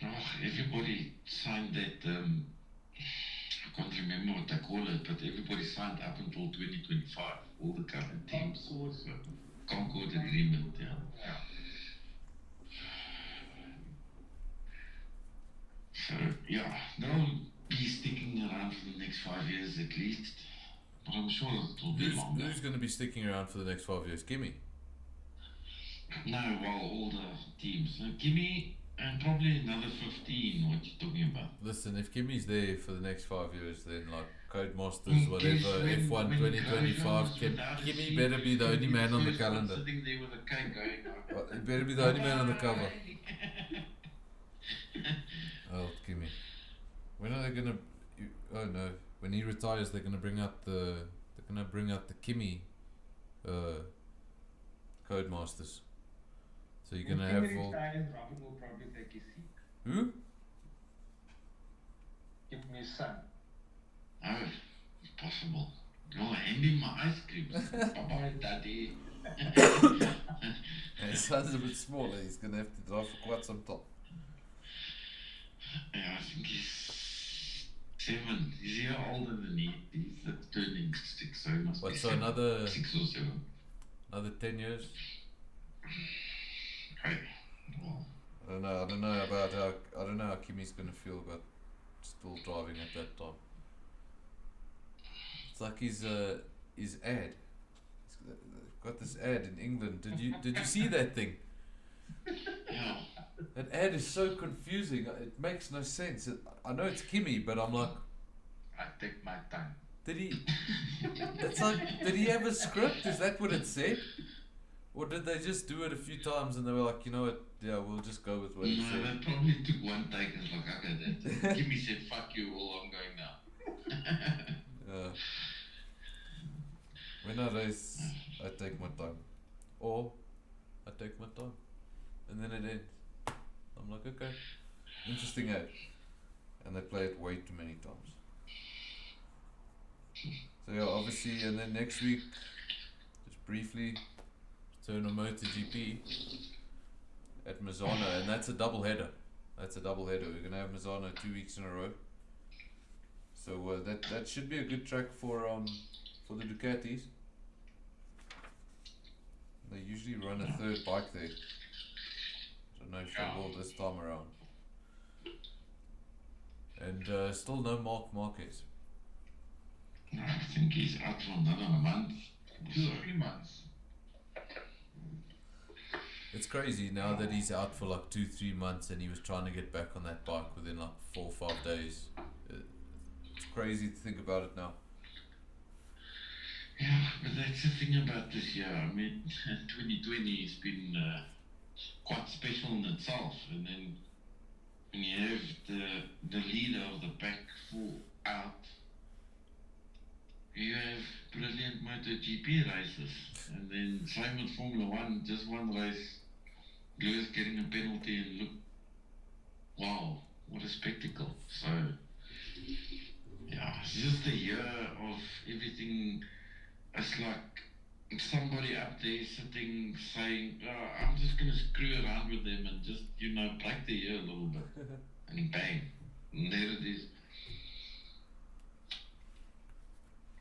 Oh, everybody signed that, I can't remember what they call it, but everybody signed up until 2025. All the current teams. Concord Agreement, yeah. So, yeah, they'll be sticking around for the next 5 years at least. But I'm sure it will be longer. Who's going to be sticking around for the next 5 years? Gimme. No, well, all the teams. Gimme, and probably another 15, what you talking about? Listen, if Kimmy's there for the next 5 years, then like Codemasters, whatever, Guess F1 when 2025, Gordon without a Kimmy seat, better be the only man on the first one calendar. Sitting there with a cake going, He better be the only man on the cover. Oh, Kimmy. When are they gonna? Oh no! When he retires, they're gonna bring out the Kimi, Codemasters. So you're gonna have all. Robin will probably take his seat. Who? Give me his son. Oh, it's possible. Go hand him my ice cream. Bye-bye, daddy. And his son's a bit smaller. He's gonna have to drive for quite some time. Yeah, I think he's 7. He's a year older than me. He's turning 6, so he must What? be So 7, another 6 or 7. 10 years. Hey, well, I don't know how Kimi's gonna feel about still driving at that time. It's like his ad. He's got this ad in England. Did you see that thing? yeah. That ad is so confusing. It makes no sense. I know it's Kimi, but I'm like, I take my time. did he? It's like, did he have a script? Is that what it said? Or did they just do it a few times and they were like, you know what? Yeah, we'll just go with what it No, said. they probably took one take and was like, okay, that Kimmy said, fuck you, all, I'm going now. When I race, I take my time. Or I take my time. And then it ends. I'm like, okay, interesting ad. And they play it way too many times. So yeah, obviously, and then next week, just briefly, turn on MotoGP at Misano, and that's a double header. We're gonna have Misano 2 weeks in a row. So that should be a good track for the Ducatis. They usually run a third bike there. I don't know if they will this time around. And still no Marc Marquez. I think he's out for another month. 2 or 3 months. It's crazy now that he's out for like 2-3 months and he was trying to get back on that bike within like 4 or 5 days. It's crazy to think about it now. Yeah, but that's the thing about this year. I mean, 2020 has been quite special in itself. And then when you have the leader of the pack full out, you have brilliant MotoGP races. And then same with Formula 1, just one race, Lewis getting a penalty and look, wow, what a spectacle. So, yeah, it's just a year of everything. It's like somebody up there sitting saying, oh, I'm just going to screw around with them and just, break the year a little bit. And bang, and there it is.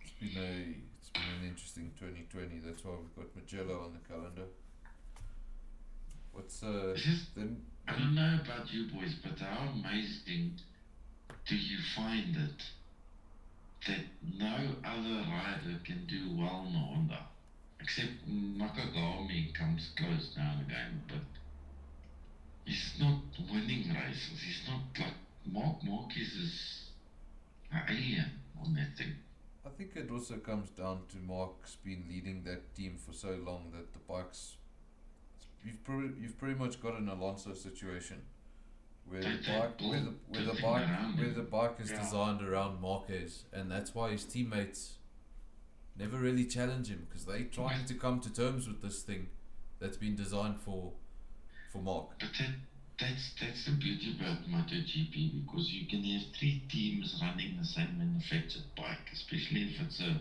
It's been an interesting 2020. That's why we've got Magello on the calendar. What's then? I don't know about you boys, but how amazing do you find it that no other rider can do well on the Honda, except Nakagami comes close now and again, but he's not winning races. He's not like Marc Marquez is an alien on that thing. I think it also comes down to Mark's been leading that team for so long that the bikes. You've pretty much got an Alonso situation where the bike is designed around Marquez, and that's why his teammates never really challenge him because they're trying to come to terms with this thing that's been designed for Mark. But that's the beauty about MotoGP, because you can have 3 teams running the same manufactured bike, especially if it's a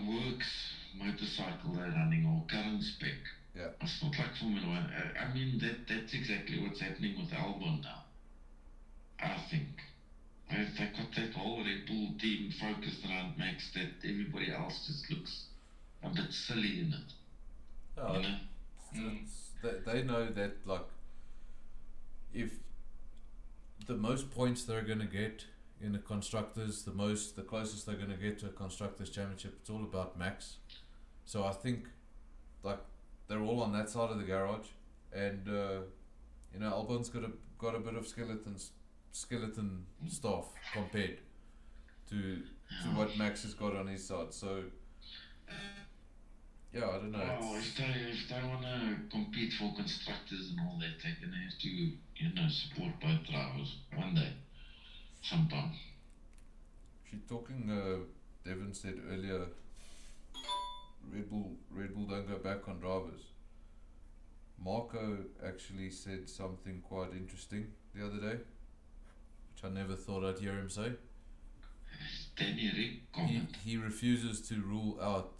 works motorcycle they're running or current spec. Yeah. It's not like Formula 1. I mean, that's exactly what's happening with Albon now. I think. They got that whole Red Bull team focused around Max that everybody else just looks a bit silly in it. Oh, they know that, like, if the most points they're going to get in the constructors, the closest they're going to get to a constructors championship, it's all about Max. So I think, like, they're all on that side of the garage, and Albon's got a bit of skeleton staff compared to what Max has got on his side. So Yeah, I don't know. Oh, if they wanna compete for constructors and all that, they're gonna have to, support both drivers one day, sometime. She talking. Devon said earlier, Red Bull don't go back on drivers. Marco actually said something quite interesting the other day, which I never thought I'd hear him say. Danny Rick comment. He refuses to rule out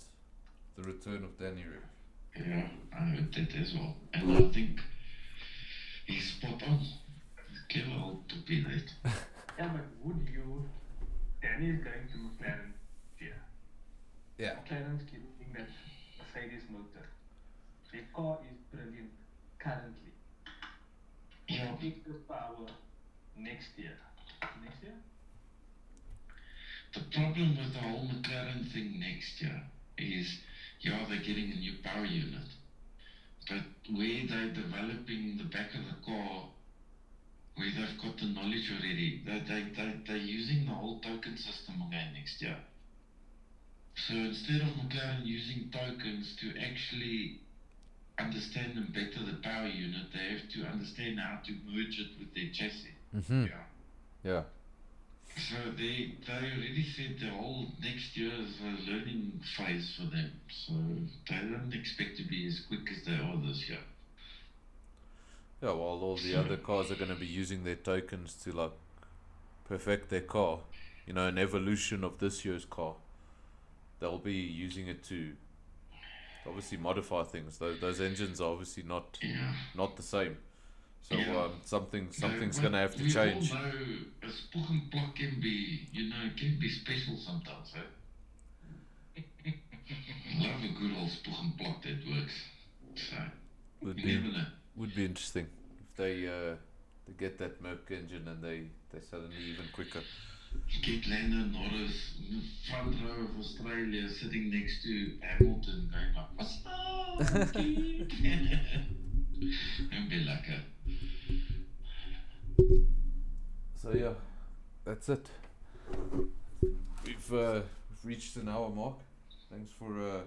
the return of Danny Rick. Yeah, I heard that as well. And I think he's spot on. Clever old to be that. Yeah, but would you? Danny is going to McLaren. Yeah. McLaren's keeping that Mercedes motor. Their car is brilliant currently. Yeah. Take the power next year. Next year? The problem with the whole McLaren thing next year is, yeah, they're getting a new power unit, but where they're developing the back of the car, where they've got the knowledge already, they're using the whole token system again next year. So instead of McLaren using tokens to actually understand and better the power unit, they have to understand how to merge it with their chassis. Mm-hmm. Yeah. Yeah. So they already said the whole next year is a learning phase for them. So they don't expect to be as quick as they are this year. Yeah, while all the other cars are going to be using their tokens to like perfect their car, an evolution of this year's car. They'll be using it to obviously modify things. Those engines are obviously not the same. So Yeah. something's But going to have to we change. all know a spook and block can be, can be special sometimes, eh? Love a good old spook and block that works. So you never know. Would be interesting if they get that Merc engine and they suddenly even quicker. Get Lando Norris in the front row of Australia sitting next to Hamilton going like, what's up, kid? And be like a... So yeah, that's it. We've reached an hour mark. Thanks for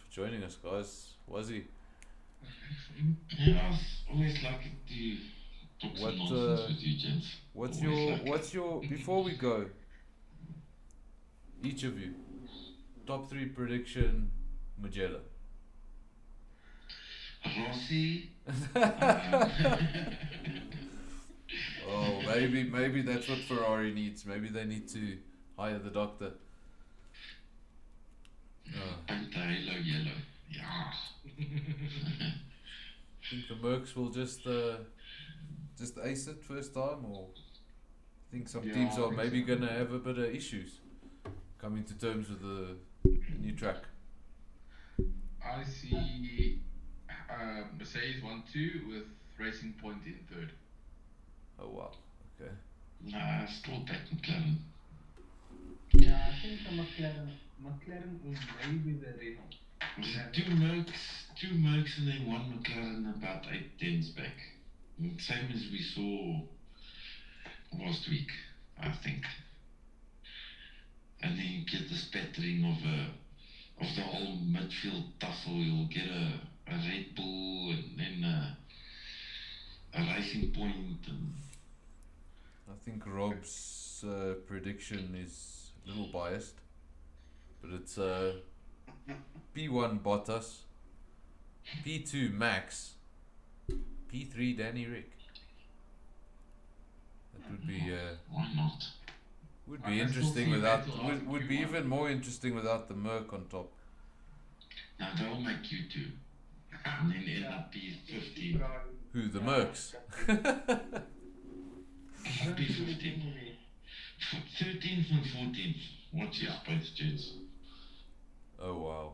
joining us, guys. Wazzy. Yeah, I always like it to talk some nonsense with you, gents. What's your before we go, each of you, top 3 prediction Mugello. Rossi. Oh, maybe that's what Ferrari needs. Maybe they need to hire the doctor. Paint the halo yellow. Yeah. Think the Mercs will just ace it first time, or think some teams are maybe gonna have a bit of issues coming to terms with the new track. I see Mercedes 1-2 with Racing Point in third. Oh wow, okay. Nah, still back McLaren. Yeah, I think the McLaren will maybe the Renault. Was it two Mercs and then one McLaren about 8/10s back? Same as we saw last week, I think. And then you get the spattering of the whole midfield tussle. You'll get a Red Bull and then a Racing Point. And I think Rob's prediction is a little biased, but it's P1 Bottas, P2 Max, P3 Danny Rick. That would be why not? would be interesting without would be even more interesting without the Merc on top. Now they'll make you two. And then end up P15. Who, the Mercs? P15. 13th and 14th. What's your space, gents? Oh wow.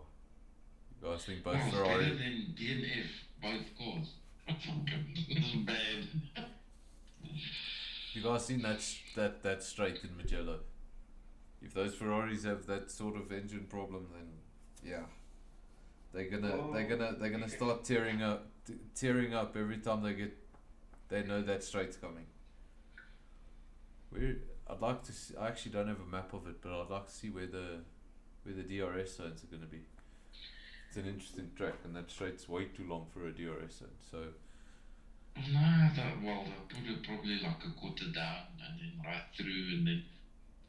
You guys think both Well, it's Ferrari? better than DNF, both cars. This is bad. You guys seen that straight in Mugello? If those Ferraris have that sort of engine problem, then yeah, they're gonna start tearing up every time they know that straight's coming. I'd like to see, I actually don't have a map of it, but I'd like to see where where the DRS zones are going to be. It's an interesting track, and that straight's way too long for a DRS zone. So No, they'll put it probably like a quarter down and then right through, and then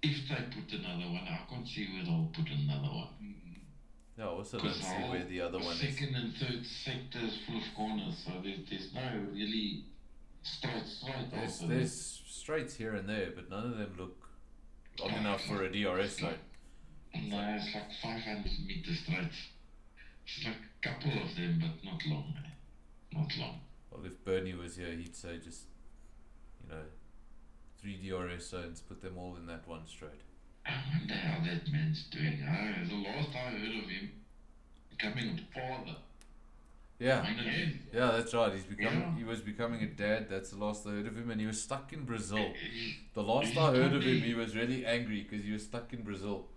if they put another one, I can't see where they'll put another one. yeah, I also don't see where the other one is. Second and third sector is full of corners, so there's no really straight There's straights here and there, but none of them look long enough for a DRS zone. No, it's like 500 meter straights. It's like a couple of them, but not long. Not long. Well, if Bernie was here, he'd say just, 3 DRS zones, put them all in that one straight. I wonder how that man's doing. The last I heard of him, becoming a father. Yeah, Again. yeah, that's right. He was becoming a dad. That's the last I heard of him, and he was stuck in Brazil. The last I heard of him, he was really angry because he was stuck in Brazil.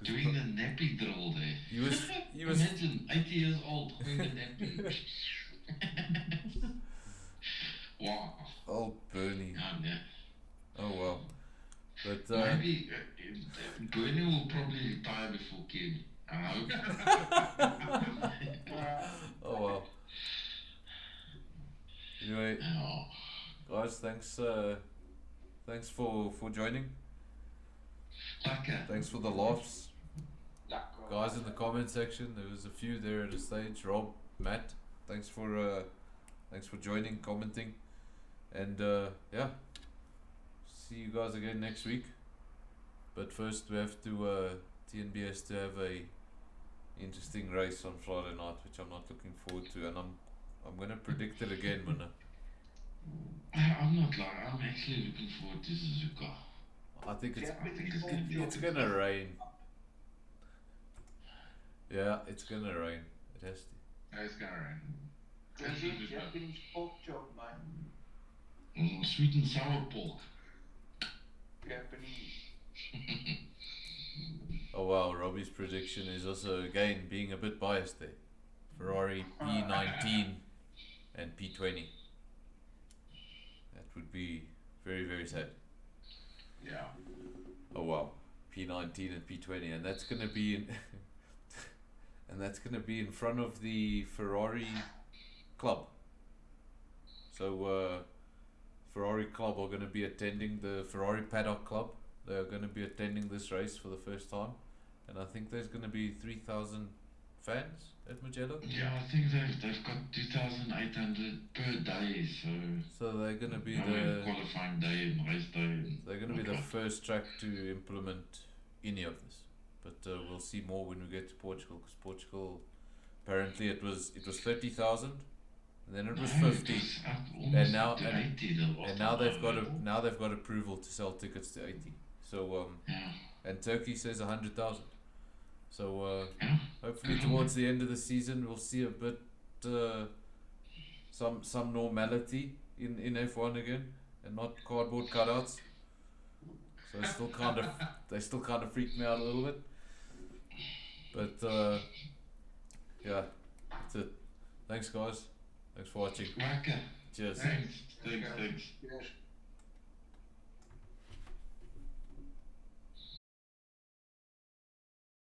Doing the nappy drill there. He was Imagine 80 years old doing the nappy. Wow. Oh, Bernie. Oh well. But maybe Bernie will probably retire before Kenny. I hope. Oh well. Anyway, guys, thanks for joining. Thanks for the laughs. Guys in the comment section, there was a few there at the stage. Rob, Matt, thanks for joining, commenting, and yeah, see you guys again next week. But first, we have to TnB has to have a interesting race on Friday night, which I'm not looking forward to, and I'm gonna predict it again, Muna. I'm not lying. I'm actually looking forward to Suzuka. I think it's gonna rain. Yeah, it's gonna rain. It has to. Yeah, it's gonna rain. Japanese pork chop, man. Sweet and sour pork. Japanese. Oh wow, Robbie's prediction is also again being a bit biased there. Ferrari P19 and P20. That would be very, very sad. Yeah. Oh wow, P19 and P20, and that's gonna be in and that's gonna be in front of the Ferrari club. So Ferrari club are gonna be attending the Ferrari paddock club. They are gonna be attending this race for the first time, and I think there's gonna be 3,000 fans at Mugello. Yeah, I think they've got 2,800 per day, so they're gonna be qualifying day and race day. They're gonna be the first track to implement any of this, but we'll see more when we get to Portugal, because Portugal apparently it was 30,000, and then it was 50, and now they've got approval to sell tickets to 80. So and Turkey says 100,000. So hopefully towards the end of the season we'll see a bit some normality in F1 again, and not cardboard cutouts. So they still kind of freak me out a little bit. But yeah, that's it. Thanks guys. Thanks for watching. Lekker. Cheers. Thanks. Yes.